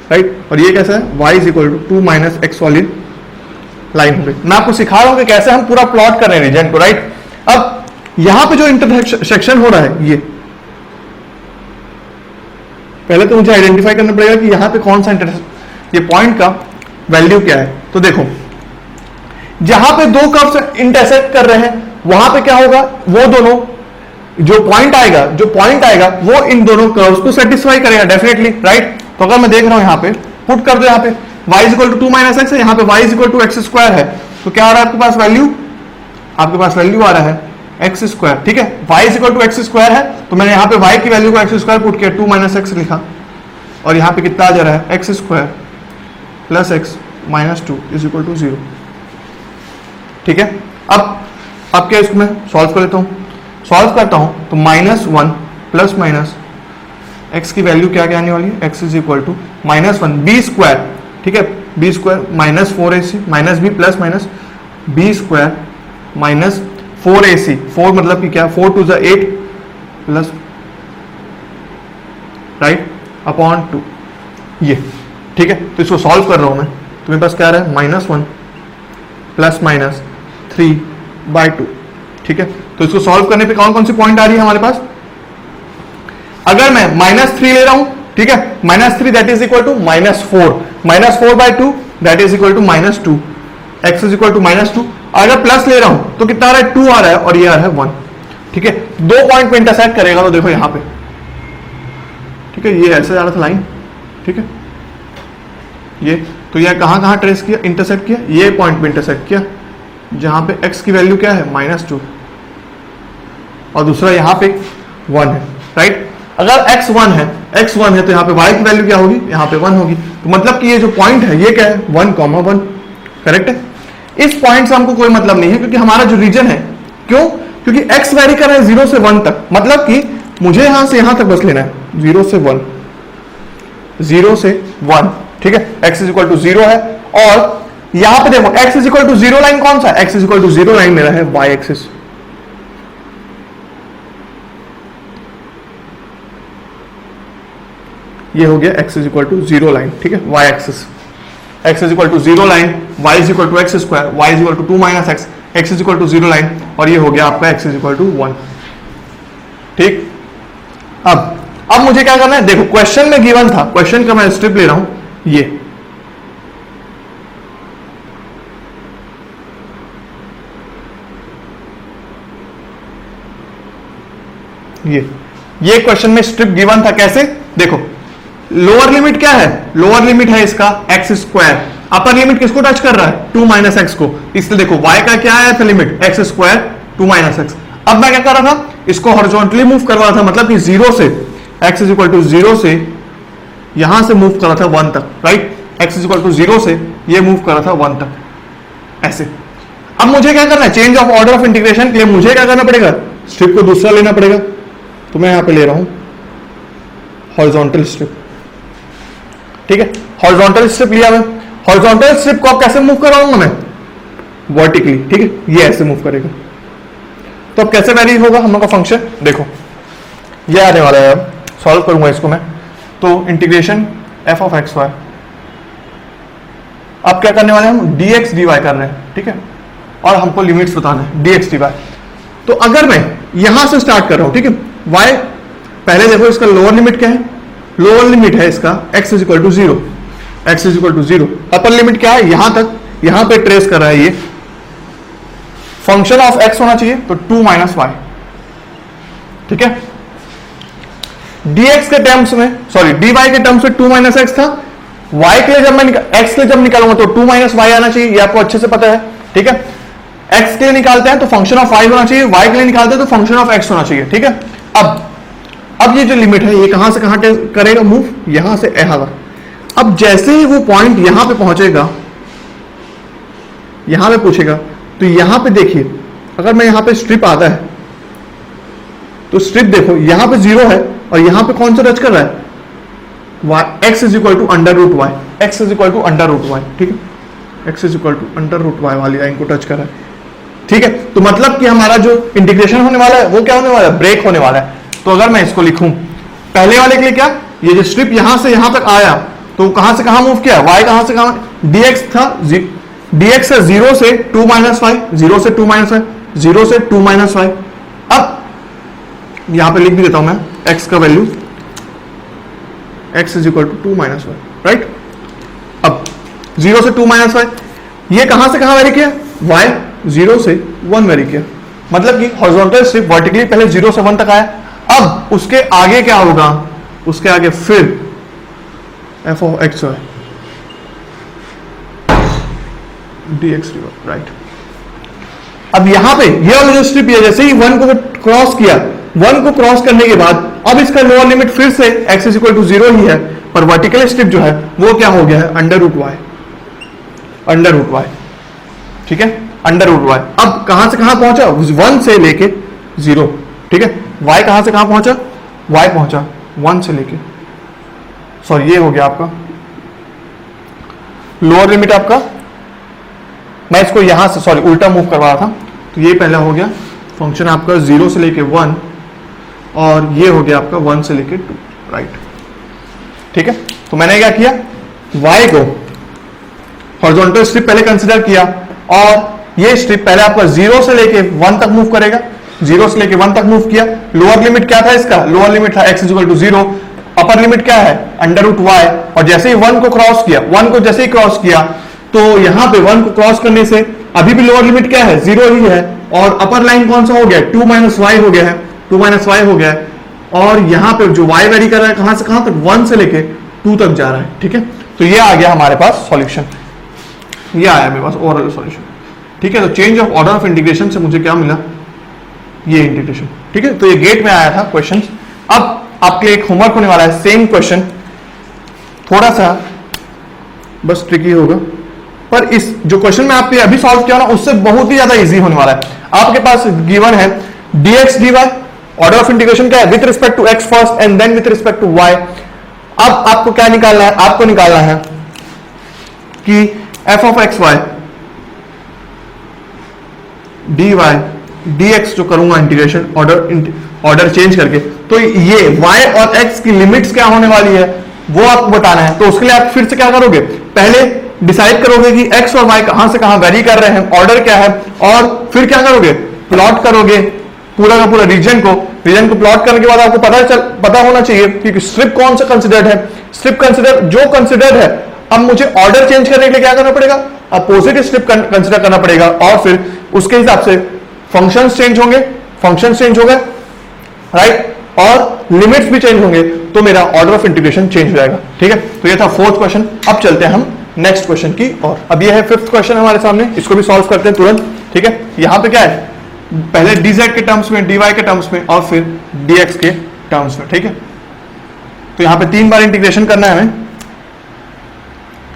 राइट, और ये कैसा है, y is equal to 2 minus x वाली लाइन हो गई। मैं आपको सिखा रहा हूं कि कैसे हम पूरा प्लॉट कर रहे हैं रीजन को, राइट। अब यहां पे जो इंटरसेक्शन हो रहा है, ये पहले तो मुझे आइडेंटिफाई करना पड़ेगा कि यहां पे कौन सा ये पॉइंट का वैल्यू क्या है। तो देखो जहां पे दो कर्व्स इंटरसेक्ट कर रहे हैं, वहां पे क्या होगा, वो दोनों जो पॉइंट आएगा वो इन दोनों कर्व्स को सेटिस्फाई करेगा डेफिनेटली, राइट। तो अगर मैं देख रहा हूं यहां पे, पुट कर दो यहाँ पे y is equal to 2 minus x है, यहाँ पे y is equal to x square है, तो क्या आ रहा है आपके पास वैल्यू, आपके पास वैल्यू आ रहा है एक्स स्क्वायर, ठीक है। y is equal to x square है, तो मैंने यहाँ पे y की वैल्यू को एक्स स्क्वायर पुट किया, 2 माइनस एक्स लिखा, और यहाँ पे कितना आ जा रहा है, x square plus x minus 2 is equal to 0, ठीक है। अब क्या इसको मैं सॉल्व कर लेता हूँ, सॉल्व करता हूँ तो -1 प्लस माइनस x की वैल्यू क्या क्या आने वाली है, x is equal to -1 b square, ठीक है, b स्क्वायर माइनस 4ac माइनस b plus minus b square minus 4ac, 4 मतलब कि क्या, 4 टू 8 प्लस, राइट, अपॉन 2, ये, ठीक है। तो इसको सॉल्व कर रहा हूं मैं, तो मेरे पास क्या आ रहा है, -1 प्लस माइनस 3/2, ठीक है। तो इसको सॉल्व करने पे कौन कौन सी पॉइंट आ रही है हमारे पास, अगर मैं -3 ले रहा हूं, ठीक है, -3 that is equal to -4, -4/2 that is equal to -2, x is equal to -2। अगर प्लस ले रहा हूं तो कितना आ रहा है, 2 आ रहा है, और ये आ रहा है 1, ठीक है। दो पॉइंट पे इंटरसेक्ट करेगा, तो देखो यहां पे, ठीक है, ये ऐसे जा रहा था लाइन, ठीक है, ये तो यह कहां ट्रेस किया, इंटरसेक्ट किया, ये पॉइंट पे इंटरसेक्ट किया, जहां पे x की वैल्यू क्या है, -2, और दूसरा यहां पे 1 है, राइट। अगर x 1 है तो यहाँ पे y की वैल्यू क्या होगी, यहाँ पे 1 होगी। तो मतलब कि ये जो पॉइंट है ये क्या है, 1,1, करेक्ट है। इस पॉइंट से हमको कोई मतलब नहीं है, क्योंकि हमारा जो रीजन है, क्यों, क्योंकि x वेरी कर रहा है 0 से 1 तक, मतलब कि मुझे यहां से यहां तक बस लेना है, 0 से 1, 0 से 1, ठीक है। x इज इक्वल टू 0 है, और यहां पे देखो x is equal to 0 line कौन सा, x is equal to 0 line मेरा है y एक्सिस, ये हो गया x is equal to 0 line, ठीक है, y axis, x is equal to 0 line, y is equal to x square, y is equal to 2 minus x, x is equal to 0 line, और ये हो गया आपका x इज इक्वल टू 1, ठीक। अब मुझे क्या करना है, देखो क्वेश्चन में गिवन था, क्वेश्चन का मैं स्ट्रिप ले रहा हूं, ये क्वेश्चन में स्ट्रिप गिवन था, कैसे देखो, लोअर लिमिट क्या है, लोअर लिमिट है इसका एक्स स्क्वायर, अपर लिमिट किसको टच कर रहा है, 2 माइनस एक्स को, इसलिए देखो y का क्या आया था limit, x square 2 minus x. अब मैं क्या कर रहा था, इसको हॉरिजॉन्टली मूव कर रहा था, मतलब कि 0 से x इज इक्वल टू 0 से यहां से मूव कर रहा था 1 तक, right, x is equal to 0 से ये मूव कर रहा था 1 तक, ऐसे। अब मुझे क्या करना है, change of order of integration के लिए मुझे क्या करना पड़ेगा, स्ट्रिप को दूसरा लेना पड़ेगा, तो मैं यहां पे ले रहा हूं हॉरिजॉन्टल स्ट्रिप, ठीक है, हॉरिजॉन्टल स्ट्रिप लिया मैं, हॉरिजॉन्टल स्ट्रिप को अब कैसे मूव कराऊंगा मैं, वर्टिकली, ठीक है, ये ऐसे मूव करेगा। तो अब कैसे वैरी होगा हम लोग का फंक्शन, देखो ये आने वाला है, अब सॉल्व करूंगा इसको मैं, तो integration f of x y, अब क्या करने वाले हैं हम, dx dy कर रहे हैं, ठीक है, और हमको लिमिट्स बताना है dx dy। तो अगर मैं यहां से स्टार्ट कर रहा हूं, ठीक है, y पहले देखो इसका लोअर लिमिट क्या है, लोअर लिमिट है इसका x is equal to 0, x is equal to 0, upper limit क्या है, यहां तक, यहां पे ट्रेस कर रहा है, ये फंक्शन ऑफ x होना चाहिए, तो 2 माइनस वाई, ठीक है, dx के टर्म्स में, सॉरी dy के टर्म्स में 2 माइनस एक्स था, y के लिए जब मैं x के लिए जब निकालूंगा तो 2 माइनस वाई आना चाहिए, ये आपको अच्छे से पता है, ठीक है, x के लिए निकालते हैं तो फंक्शन ऑफ y होना चाहिए, y के लिए निकालते हैं तो फंक्शन ऑफ x होना चाहिए, ठीक है। अब ये जो लिमिट है ये कहां से कहां करेगा मूव, यहां से यहां तक। अब जैसे ही वो पॉइंट यहां पे पहुंचेगा, यहां पे पूछेगा, तो यहां पे देखिए, अगर मैं यहां पे स्ट्रिप आता है तो स्ट्रिप देखो यहां पे 0 है और यहां पे कौन सा टच कर रहा है, x is equal to under root y, x is equal to under root y, ठीक है, x is equal to under root y वाली लाइन को टच कर रहा है, ठीक है। तो मतलब कि हमारा जो इंटीग्रेशन होने वाला है वो क्या होने वाला है, ब्रेक होने वाला है। तो अगर मैं इसको लिखूं पहले वाले के लिए, क्या ये जो स्ट्रिप यहां से यहां तक आया तो कहां से कहां मूव किया, y कहां से कहां, dx था, dx है 0 से 2 माइनस वाई, 0 से 2 माइनस वाई, 0 से 2 माइनस वाई। अब यहां पे लिख भी देता हूं मैं x का value, x is equal to 2 minus y, right. अब 0 से 2 माइनस वाई, ये कहां से कहां वेरी किया, y 0 से 1 वेरी किया, मतलब कि हॉरिजॉन्टल स्ट्रिप वर्टिकली पहले 0 से 1 तक आया। अब उसके आगे क्या होगा, उसके आगे फिर f of x y dx dy, right. अब यहां पे ये वाला जो स्ट्रिप है जैसे ही 1 को क्रॉस किया, 1 को क्रॉस करने के बाद अब इसका लोअर लिमिट फिर से x इज इक्वल टू 0 ही है, पर वर्टिकल स्ट्रिप जो है वो क्या हो गया है, under root y, under root y, ठीक है, अंडर रूट वाई। अब कहां से कहां पहुंचा, 1 से लेके 0, ठीक है, y कहां से कहां पहुंचा, y पहुंचा 1 से लेके, सॉरी ये हो गया आपका लोअर लिमिट आपका, मैं इसको यहां से सॉरी उल्टा मूव करवा रहा था, तो ये पहला हो गया फंक्शन आपका 0 से लेके 1, और ये हो गया आपका 1 से लेके 2, राइट, ठीक है। तो मैंने क्या किया, y को हॉरिजॉन्टल स्ट्रिप पहले कंसीडर किया, और ये स्ट्रिप पहले आपका 0 से लेके 1 तक मूव करेगा, 0 से लेके 1 तक मूव किया, लोअर लिमिट क्या था इसका, लोअर लिमिट था x is equal to 0, upper limit क्या है अंडर रूट वाई, और जैसे ही 1 को क्रॉस किया, 1 को जैसे ही क्रॉस किया तो यहां पे 1 को क्रॉस करने से अभी भी लोअर लिमिट क्या है 0 ही है, और अपर लाइन कौन सा हो गया, 2 माइनस वाई हो गया है, 2 माइनस वाई हो गया है, और यहां पे जो y वेरी कर रहा है कहां से कहां तक, 1 से लेके 2 तक जा रहा है, ठीक है। तो ये आ गया हमारे पास सॉल्यूशन, ये आया मेरे पास ओवरऑल सॉल्यूशन, ठीक है। तो change of order of integration से मुझे क्या मिला, ये इंटीग्रेशन, ठीक है। तो ये गेट में आया था क्वेश्चन। अब आपके लिए एक होमवर्क होने वाला है, सेम क्वेश्चन, थोड़ा सा बस ट्रिकी होगा, पर इस जो क्वेश्चन में आपके अभी सॉल्व किया ना उससे बहुत ही ज्यादा इजी होने वाला है। आपके पास गिवन है dx dy, order of integration क्या है, with respect to x first and then with respect to y। अब आपको क्या निकालना है, आपको निकालना है कि f of x y dy dx जो करूंगा इंटीग्रेशन ऑर्डर चेंज करके, तो ये y और x की लिमिट्स क्या होने वाली है वो आपको बताना है। तो उसके लिए आप फिर से क्या करोगे, पहले डिसाइड करोगे कि x और y कहां से कहां वेरी कर रहे हैं, ऑर्डर क्या है, और फिर क्या करोगे, प्लॉट करोगे पूरा का पूरा रीजन को प्लॉट करने के बाद आपको पता होना चाहिए कि स्ट्रिप कौन सा कंसिडर्ड है, स्ट्रिप कंसिडर जो कंसिडर्ड है। अब मुझे ऑर्डर चेंज करने के लिए क्या करना पड़ेगा, अपोजिट स्ट्रिप कंसिडर करना पड़ेगा, और फिर उसके हिसाब से फंक्शंस चेंज होंगे, फंक्शंस चेंज हो गए, राइट। और लिमिट्स भी चेंज होंगे तो मेरा ऑर्डर ऑफ इंटीग्रेशन चेंज हो जाएगा। ठीक है, तो ये था फोर्थ क्वेश्चन। अब चलते हैं हम नेक्स्ट क्वेश्चन की और। अब ये है फिफ्थ क्वेश्चन हमारे सामने, इसको भी सॉल्व करते हैं तुरंत। ठीक है, यहां पे क्या है, पहले dz के टर्म्स में, dy के टर्म्स में और फिर dx के टर्म्स में। ठीक है, तो यहां पे 3 बार इंटीग्रेशन करना है हमें।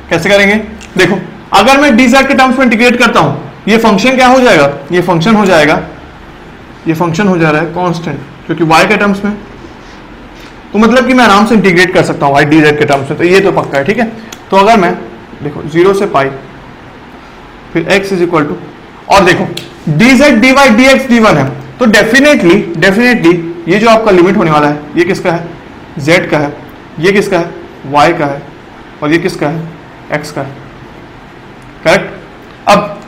कैसे करेंगे, देखो अगर मैं dz के टर्म्स में इंटीग्रेट करता हूं, ये फंक्शन क्या हो जाएगा, ये फंक्शन हो जाएगा, ये फंक्शन हो जा रहा है कांस्टेंट, क्योंकि y के टर्म्स में, तो मतलब कि मैं आराम से इंटीग्रेट कर सकता हूं y dz के टर्म्स में, तो ये तो पक्का है। ठीक है, तो अगर मैं देखो 0 से पाई फिर x इज इक्वल टू, और देखो dz dy dx d1 है, तो डेफिनेटली ये जो आपका लिमिट होने वाला है, ये किसका है, z का है, ये किसका है, y का है, और ये किसका है, x का है। करेक्ट। अब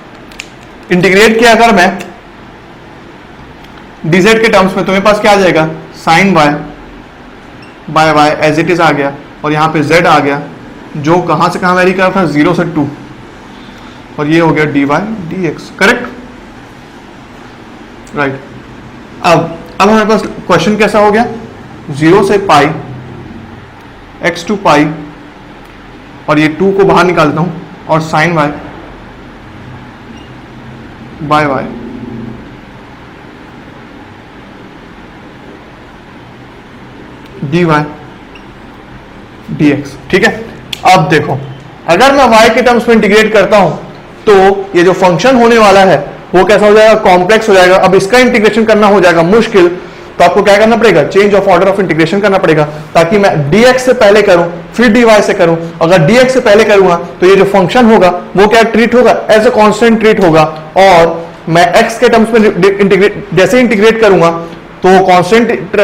इंटीग्रेट किया अगर मैं dz के टर्म्स में, तो मेरे पास क्या आ जाएगा, sine y by y as it is आ गया, और यहां पे z आ गया, जो कहां से कहां वेरी कर रहा था, 0 से 2, और ये हो गया dy dx। Correct, right. अब हमारे पास क्वेश्चन कैसा हो गया, 0 से पाई x टू पाई, और ये 2 को बाहर निकालता हूं, और sine y by y dy dx। ठीक है, अब देखो अगर मैं y के टर्म्स में इंटीग्रेट करता हूं, तो ये जो फंक्शन होने वाला है वो कैसा हो जाएगा, कॉम्प्लेक्स हो जाएगा। अब इसका इंटीग्रेशन करना हो जाएगा मुश्किल, तो आपको क्या करना पड़ेगा, change of order of integration करना पड़ेगा, ताकि मैं dx से पहले करूं फिर dy से करूं। अगर dx से पहले करूंगा तो ये जो फंक्शन होगा वो क्या ट्रीट होगा, एज ए कांस्टेंट ट्रीट होगा, और मैं x के टर्म्स में इंटीग्रेट जैसे इंटीग्रेट करूंगा तो वो कांस्टेंट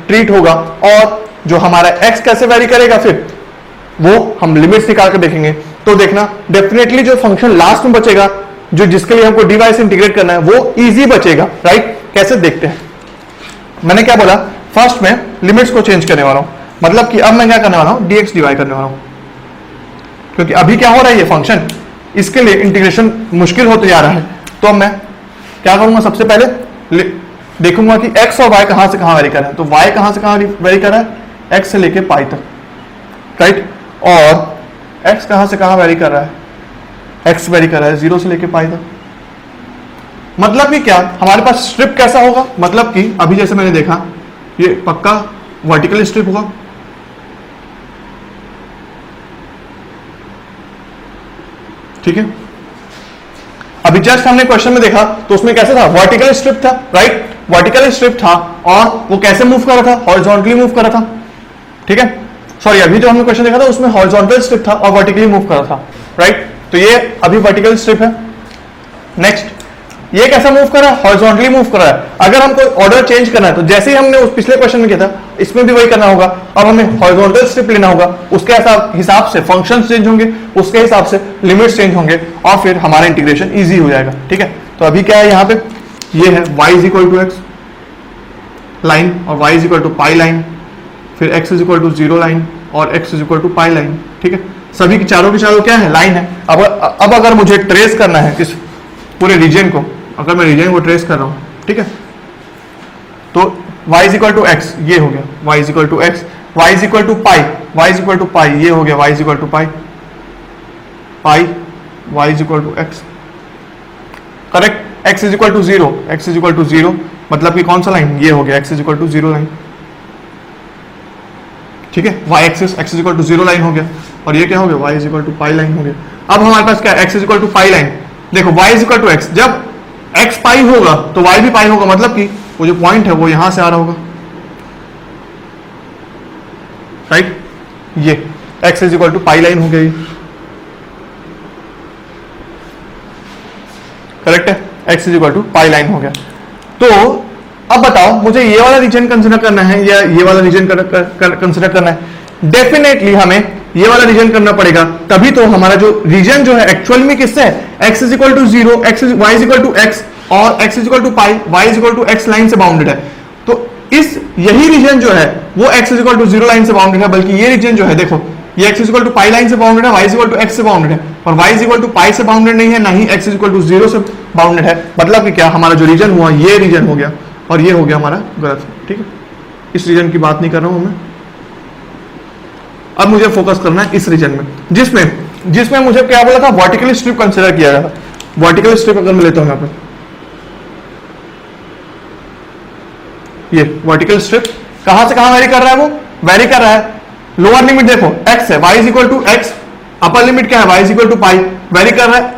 ट्रीट होगा, और जो हमारा x कैसे वेरी करेगा फिर वो हम लिमिट्स निकाल कर देखेंगे। तो देखना डेफिनेटली जो फंक्शन लास्ट में बचेगा, जो जिसके लिए हमको dy से इंटीग्रेट करना है, वो इजी बचेगा। राइट, कैसे देखते हैं, मैंने क्या बोला, फर्स्ट में लिमिट्स को चेंज करने वाला हूं, मतलब कि अब मैं क्या करने वाला हूं, dx dy करने वाला हूं, क्योंकि अभी क्या हो रहा है, ये फंक्शन, इसके लिए इंटीग्रेशन मुश्किल होते जा रहा है। तो अब मैं क्या करूंगा, सबसे पहले देखूंगा कि x और y कहां से कहां वेरी कर रहा है। तो y कहां से कहां वेरी कर रहा है, x से लेके पाई तक। राइट, और x कहां से कहां वेरी कर रहा है, x वेरी कर रहा है 0 से लेके पाई तक। मतलब कि क्या, हमारे पास स्ट्रिप कैसा होगा, मतलब कि अभी जैसे मैंने देखा, ये पक्का वर्टिकल स्ट्रिप होगा। ठीक है, अभी जस्ट हमने क्वेश्चन में देखा तो उसमें कैसे था, वर्टिकल स्ट्रिप था। राइट, वर्टिकल स्ट्रिप था, और वो कैसे मूव कर रहा था, हॉरिजॉन्टली मूव कर रहा था। ठीक है, सॉरी, अभी जो हमने क्वेश्चन देखा था उसमें हॉरिजॉन्टल स्ट्रिप था और वर्टिकली मूव कर रहा था। राइट, तो ये अभी वर्टिकल स्ट्रिप है। नेक्स्ट, ये कैसा मूव कर रहा है, हॉरिजॉन्टली मूव कर रहा है। अगर हमको ऑर्डर चेंज करना है तो जैसे ही हमने उस पिछले क्वेश्चन में किया था, इसमें भी वही करना होगा। अब हमें हॉरिजॉन्टल स्ट्रिप लेना होगा, उसके हिसाब से फंक्शंस चेंज होंगे, उसके हिसाब से लिमिट्स चेंज होंगे, और फिर हमारा इंटीग्रेशन इजी हो जाएगा। ठीक है, तो अभी क्या है, यहाँ पे ये है y is equal to x line, और y is equal to pi line, फिर x is equal to 0 line, और x is equal to pi line. ठीक है, सभी की चारों क्या है, लाइन है। अब अगर मुझे ट्रेस करना है इस पूरे रीजन को, अगर मैं रीजन को ट्रेस कर रहा हूं, ठीक है, तो y is equal to x, ये हो गया y is equal to x, y is equal to pi, y is equal to pi, ये हो गया y is equal to pi, pi y is equal to x. Correct, x is equal to 0, x is equal to 0, मतलब कि कौन सा line, ये हो गया x is equal to 0 line. ठीक है, y axis x is equal to 0 line हो गया, और ये क्या हो गया, y is equal to pi line हो गया। अब हमारे पास क्या है, x is equal to pi line. देखो y is equal to x, जब x पाई होगा तो y भी पाई होगा, मतलब कि वो जो पॉइंट है वो यहां से आ रहा होगा। राइट, ये x is equal to pi line हो गई। करेक्ट है, x is equal to pi line हो गया। तो अब बताओ, मुझे ये वाला रीजन कंसिडर करना है या ये वाला रीजन कंसिडर करना है। डेफिनेटली हमें ये वाला रीजन करना पड़ेगा, तभी तो हमारा जो रीजन जो है एक्चुअल में किससे है, x is equal to 0, y is equal to x, और x is equal to pi, y is equal to x line से बाउंडेड है। तो यही रीजन जो है वो x is equal to 0 line से बाउंडेड है, बल्कि ये रीजन जो है, देखो ये x is equal to pi line से बाउंडेड है, y is equal to x से बाउंडेड है, और y इज इक्वल टू पाई से बाउंडेड नहीं है, ना ही x इज इक्वल टू 0 से बाउंडेड है। मतलब कि क्या, हमारा जो रीजन हुआ ये रीजन हो गया, और ये हो गया हमारा गलत। ठीक है, इस रीजन की बात नहीं कर रहा हूं मैं, अब मुझे फोकस करना है इस रीजन में, जिसमें मुझे क्या बोला था, वर्टिकल स्ट्रिप कंसिडर किया गया था। वर्टिकल स्ट्रिप अगर मैं लेता हूं यहाँ पे, ये वर्टिकल स्ट्रिप कहां से कहां वेरी कर रहा है, वो वेरी कर रहा है, लोअर लिमिट देखो x है, y is equal to x, upper limit क्या है, y is equal to pi, vary कर रहा है।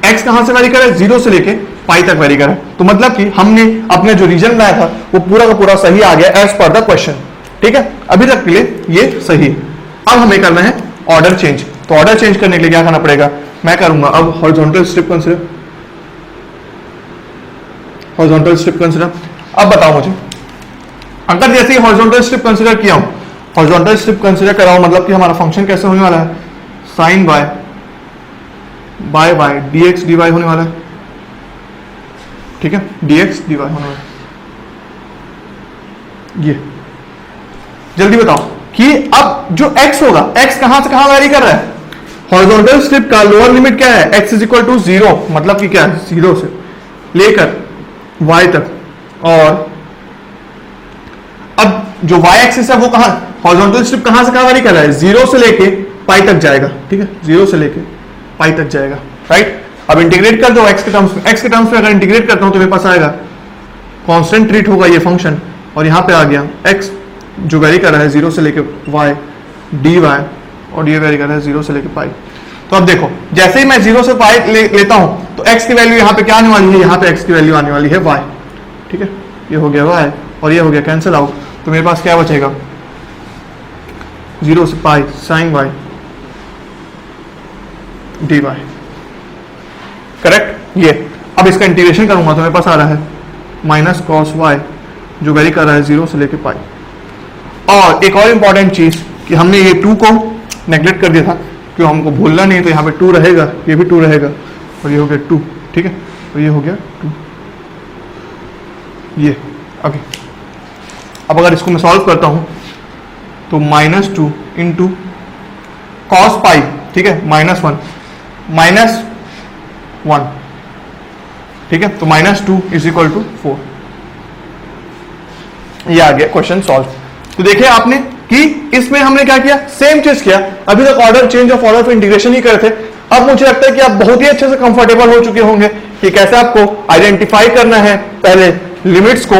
x कहां से वेरी कर रहा है, 0 से लेके पाई तक वेरी कर रहा है। तो मतलब कि हमने अपने जो रीजन बनाया था वो पूरा का पूरा सही आ गया एज पर द क्वेश्चन, ठीक है, अभी तक के लिए ये सही है। अब हमें करना है ऑर्डर चेंज, तो ऑर्डर चेंज करने के लिए क्या करना पड़ेगा, मैं करूंगा अब horizontal strip consider, horizontal strip consider. अब बताओ मुझे, अगर जैसे ही हॉरिजॉन्टल स्ट्रिप कंसीडर किया हूं, हॉरिजॉन्टल स्ट्रिप कंसीडर कराओ, मतलब कि हमारा फंक्शन कैसे होने वाला है, sine by by by dx dy होने वाला है, ठीक है, dx dy होने वाला है। ये जल्दी बताओ कि अब जो x होगा, x कहां से कहां वेरी कर रहा है, हॉरिजॉन्टल स्ट्रिप का लोअर लिमिट क्या है, x इज इक्वल टू 0, मतलब कि क्या है, 0 से लेकर y तक, और अब जो y एक्सिस है वो कहां, हॉरिजॉन्टल स्ट्रिप कहां से कहां वेरी कर रहा है, 0 से लेके पाई तक जाएगा, ठीक है, 0 से लेके पाई तक जाएगा, राइट। अब इंटीग्रेट कर दो x के टर्म्स में, x के टर्म्स में अगर इंटीग्रेट करता हूं तो मेरे पास आएगा कांस्टेंट ट्रीट होगा ये फंक्शन, और यहां पे आ गया x जो वेरी कर रहा है 0 से लेके y dy, और ये वेरी कर रहा है 0 से लेके पाई। तो अब देखो जैसे ही मैं 0 से पाई लेता हूं तो x की वैल्यू यहां पे क्या आने वाली है, यहां पे x की वैल्यू आने वाली है y, ठीक है, ये हो गया y और ये हो गया कैंसिल आउट, तो मेरे पास क्या बचेगा, 0 से pi sine y dy, correct. ये अब इसका इंटीग्रेशन करूंगा तो मेरे पास आ रहा है माइनस कॉस y जो वेरी कर रहा है 0 से लेके पाई। और एक और इंपॉर्टेंट चीज कि हमने ये 2 को नेग्लेक्ट कर दिया था, क्यों, हमको भूलना नहीं, तो यहाँ पे 2 रहेगा, ये भी 2 रहेगा, और ये हो गया 2, ठीक है, और ये हो गया 2, ये ओके। अब अगर इसको मैं सॉल्व करता हूं तो -2 इंटू कॉस पाई, ठीक है, -1 -1, ठीक है, तो -2 इज इक्वल टू 4, ये आ गया क्वेश्चन सॉल्व। तो देखिए आपने कि इसमें हमने क्या किया, सेम चीज किया, अभी तक order change of order of integration ही करते। अब मुझे लगता है कि आप बहुत ही अच्छे से कंफर्टेबल हो चुके होंगे कि कैसे आपको आइडेंटिफाई करना है, पहले लिमिट्स को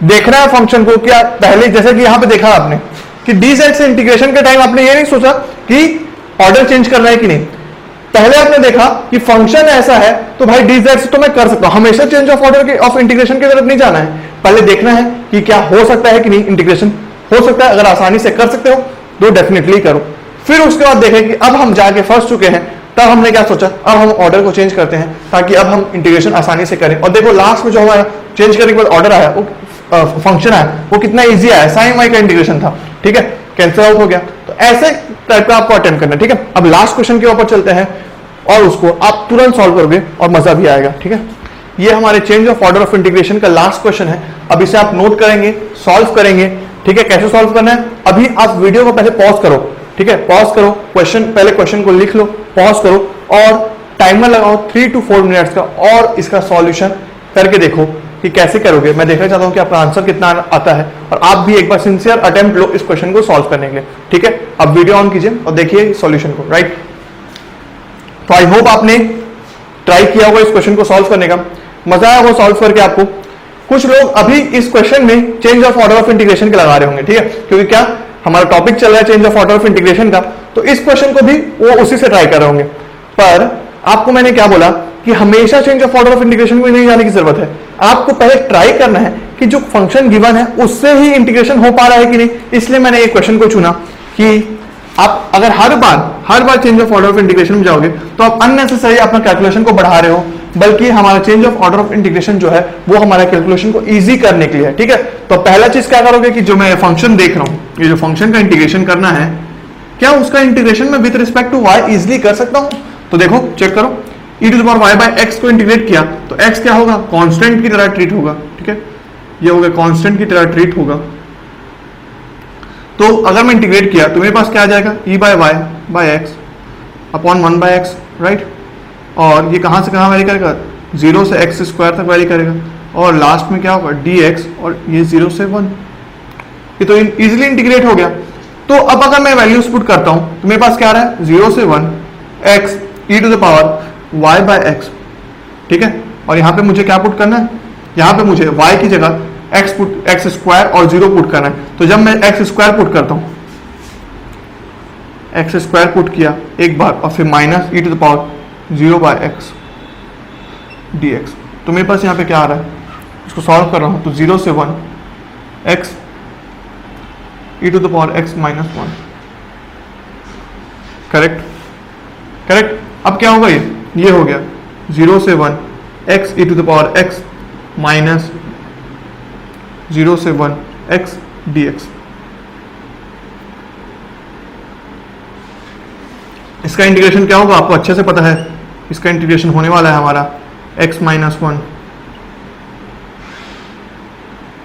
देखना है, फंक्शन को, क्या पहले जैसे कि यहां पे देखा आपने कि dz से इंटीग्रेशन के टाइम आपने ये नहीं सोचा कि ऑर्डर चेंज करना है कि नहीं, पहले आपने देखा कि फंक्शन ऐसा है तो भाई dz से तो मैं कर सकता हूं, हमेशा change of order of integration की तरफ नहीं जाना है, पहले देखना है कि क्या हो सकता है कि नहीं, इंटीग्रेशन हो सकता है, अगर आसानी से कर सकते हो तो डेफिनेटली करो। फिर उसके बाद देखें कि अब हम जाके फंस चुके हैं, तब हमने क्या सोचा, अब हम ऑर्डर को चेंज करते हैं ताकि अब हम इंटीग्रेशन आसानी से करें। और देखो लास्ट में जो हमारा चेंज करने के बाद ऑर्डर आया, वो फंक्शन आया, वो कितना इजी आया, साइन वाई का इंटीग्रेशन था, ठीक है, कैंसिल आउट हो गया। तो ऐसे टाइप का आपको अटेम्प्ट करना है, ठीक है। अब लास्ट क्वेश्चन के ऊपर चलते हैं और उसको आप तुरंत सॉल्व करोगे और मजा भी आएगा, ठीक है। ये हमारे change of order of integration का लास्ट क्वेश्चन है। अब इसे आप नोट करेंगे, सॉल्व करेंगे, ठीक है। कैसे सॉल्व करना है, अभी आप वीडियो को पहले पॉज करो, ठीक है, पॉज करो, क्वेश्चन पहले क्वेश्चन को लिख लो, पॉज करो और टाइमर लगाओ 3 to 4 मिनट्स का, और इसका सॉल्यूशन करके देखो कि कैसे करोगे। मैं देखना चाहता हूं कि आपका आंसर कितना आता है, और आप भी एक बार सिंसियर अटेम्प्ट लो इस क्वेश्चन को सॉल्व करने के लिए, ठीक है। अब वीडियो ऑन कीजिए और देखिए सॉल्यूशन को, राइट। तो आई होप आपने ट्राई किया होगा इस क्वेश्चन को सॉल्व करने का, मजा आया वो सॉल्व करके आपको। कुछ लोग अभी इस क्वेश्चन में change of order of integration के लगा रहे होंगे, ठीक है, क्योंकि क्या हमारा टॉपिक चल रहा है change of order of integration का, तो इस क्वेश्चन को भी वो उसी से ट्राई कर रहे होंगे। पर आपको मैंने क्या बोला कि हमेशा change of order of integration में नहीं जाने की जरूरत है, आपको पहले ट्राई करना है कि जो फंक्शन गिवन है उससे ही इंटीग्रेशन हो पा रहा है कि नहीं। इसलिए मैंने एक क्वेश्चन को चुना कि आप अगर हर बार change of order of integration में जाओगे तो आप अननेसेसरी अपना कैलकुलेशन को बढ़ा रहे हो, बल्कि हमारा change of order of integration जो है वो हमारा कैलकुलेशन को इजी करने के लिए है, ठीक है। तो पहला चीज क्या करोगे कि जो मैं फंक्शन देख रहा हूं, ये जो फंक्शन का इंटीग्रेशन करना है, क्या उसका इंटीग्रेशन में with respect to y easily कर सकता हूं। तो देखो चेक करो, e to the power y by x को इंटीग्रेट किया तो x क्या होगा, कांस्टेंट की तरह ट्रीट होगा, ठीक है, ये हो गया कांस्टेंट की तरह ट्रीट होगा। तो अगर मैं इंटीग्रेट किया तो मेरे पास क्या आ जाएगा, e by y by x upon 1 by x, right. और ये कहां से कहां वेरी करेगा, 0 से x स्क्वायर तक वेरी करेगा, और लास्ट में क्या होगा dx, और ये 0 से 1, ये तो इजीली इंटीग्रेट हो गया। तो अब अगर मैं वैल्यूज पुट करता हूं तो मेरे पास क्या आ रहा है 0 से 1 x e to the power y by x, ठीक है। और यहां पे मुझे क्या पुट करना है, यहां पे मुझे y की जगह x स्क्वायर और 0 पुट करना है। तो जब मैं x स्क्वायर पुट करता हूं, x स्क्वायर पुट किया एक बार और फिर minus e to the power 0 by x dx, तो मेरे पास यहां पे क्या आ रहा है, इसको सॉल्व कर रहा हूं तो 0 से 1 x e to the power x minus 1, correct correct. अब क्या होगा, ये हो गया 0 से 1 x e to the power x minus 0 से 1 x dx। इसका इंटीग्रेशन क्या होगा आपको अच्छे से पता है, इसका इंटीग्रेशन होने वाला है हमारा x minus 1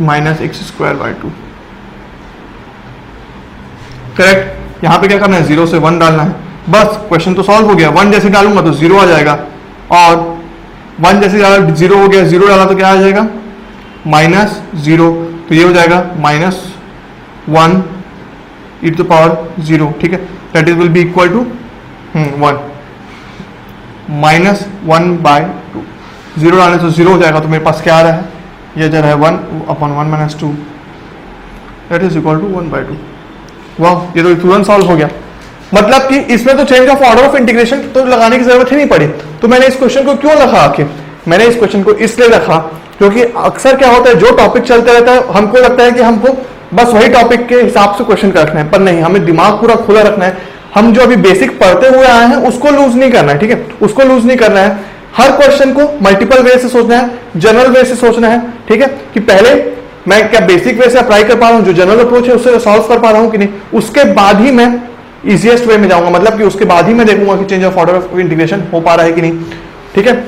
minus x square by 2, correct. यहां पे क्या करना है 0 से 1 डालना है, बस क्वेश्चन तो सॉल्व हो गया। 1 जैसे डालूंगा तो 0 आ जाएगा, और 1 जैसे डाला 0 हो गया, 0 डाला तो क्या आ जाएगा माइनस 0, तो ये हो जाएगा minus 1 e to the power 0, ठीक है। That is will be equal to 1 minus 1 by 2, 0 डालने तो 0 हो जाएगा। तो मेरे पास क्या आ रहा है, ये जो है 1 upon 1 minus 2 that is equal to 1 by 2। वाह, ये तो तुरंत सॉल्व हो गया। मतलब कि इसमें तो change of order of integration तो लगाने की जरूरत ही नहीं पड़ी। तो मैंने इस क्वेश्चन को क्यों रखा आखिर, मैंने इस क्वेश्चन को इसलिए रखा क्योंकि अक्सर क्या होता है, जो टॉपिक चलता रहता है हमको लगता है कि हमको बस वही टॉपिक के हिसाब से क्वेश्चन रखना है, पर नहीं, हमें दिमाग पूरा खुला रखना है। हम जो अभी बेसिक पढ़ते हुए आए हैं उसको लूज नहीं करना है, ठीक है, उसको लूज नहीं करना है। हर क्वेश्चन को मल्टीपल वे से सोचना है, जनरल वे से सोचना है, ठीक है, कि पहले मैं क्या बेसिक वे से अप्लाई कर पा रहा हूं, जो जनरल अप्रोच है उससे सॉल्व कर पा रहा हूं कि नहीं, उसके बाद ही मैं इजीएस्ट वे में जाऊंगा। मतलब कि उसके बाद ही मैं देखूंगा कि change of order of integration हो पा रहा है कि नहीं, ठीक है,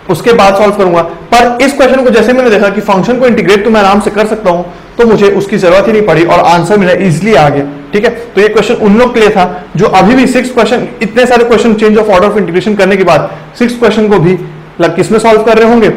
उसके बाद सॉल्व करूंगा। पर इस क्वेश्चन को जैसे मैंने देखा कि फंक्शन को इंटीग्रेट तो मैं आराम से कर सकता हूं, तो मुझे उसकी जरूरत ही नहीं पड़ी और आंसर मेरा इजीली आ गया, ठीक है। तो ये क्वेश्चन उन लोग के लिए था जो अभी भी 6 क्वेश्चन, इतने सारे question change of order of integration करने के बाद 6 क्वेश्चन को भी किसमें सॉल्व कर रहे होंगे,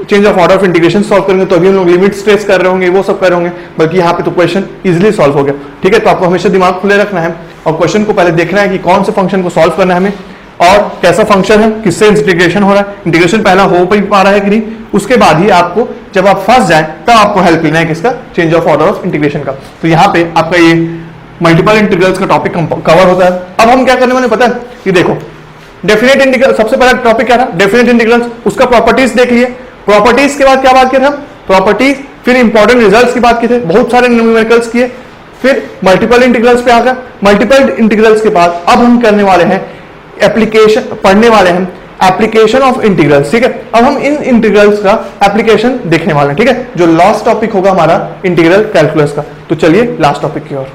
change of order of integration solve करेंगे, तो अभी हम लोग लिमिट स्ट्रेस कर रहे होंगे, वो सब कर रहे होंगे, बल्कि यहाँ पे तो क्वेश्चन इजीली सॉल्व हो गया, ठीक है। तो आपको हमेशा दिमाग खुले रखना है और क्वेश्चन को पहले देखना है कि कौन से फंक्शन को सॉल्व करना है हमें और कैसा फंक्शन है, किससे इंटीग्रेशन हो रहा है, इंटीग्रेशन पहला हो पा रहा है कि नहीं, उसके बाद ही आपको जब आप फंस जाए तब आपको हेल्प लेना है किसका, change of order of integration का। तो यहाँ पे आपका ये मल्टीपल इंटीग्रल्स का टॉपिक कवर होता है। अब हम क्या करने वाले पता है, कि देखो डेफिनेट इंटीग्रल, सबसे पहला टॉपिक क्या था, डेफिनेट इंटीग्रल्स, उसका प्रॉपर्टीज देख लिए। प्रॉपर्टीज के बाद क्या बात किए थे हम, प्रॉपर्टीज, फिर इंपॉर्टेंट रिजल्ट्स की बात की थे, बहुत सारे न्यूमेरिकल्स किए, फिर मल्टीपल इंटीग्रल्स पे आ गए। मल्टीपल इंटीग्रल्स के बाद अब हम करने वाले हैं एप्लीकेशन, पढ़ने वाले हैं एप्लीकेशन ऑफ इंटीग्रल्स, ठीक है। अब हम इन इंटीग्रल्स का एप्लीकेशन देखने वाले हैं, ठीक है, जो लास्ट टॉपिक होगा हमारा इंटीग्रल कैलकुलस का। तो चलिए लास्ट टॉपिक की ओर।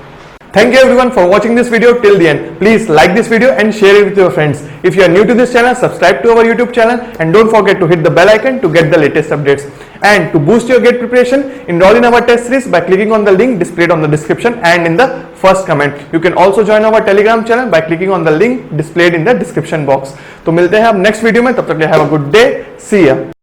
Thank you everyone for watching this video till the end. Please like this video and share it with your friends. If you are new to this channel, subscribe to our YouTube channel and don't forget to hit the bell icon to get the latest updates. And to boost your GATE preparation, enroll in our test series by clicking on the link displayed on the description and in the first comment. You can also join our Telegram channel by clicking on the link displayed in the description box. तो मिलते हैं अब next video में, तब तक के लिए have a good day. See ya.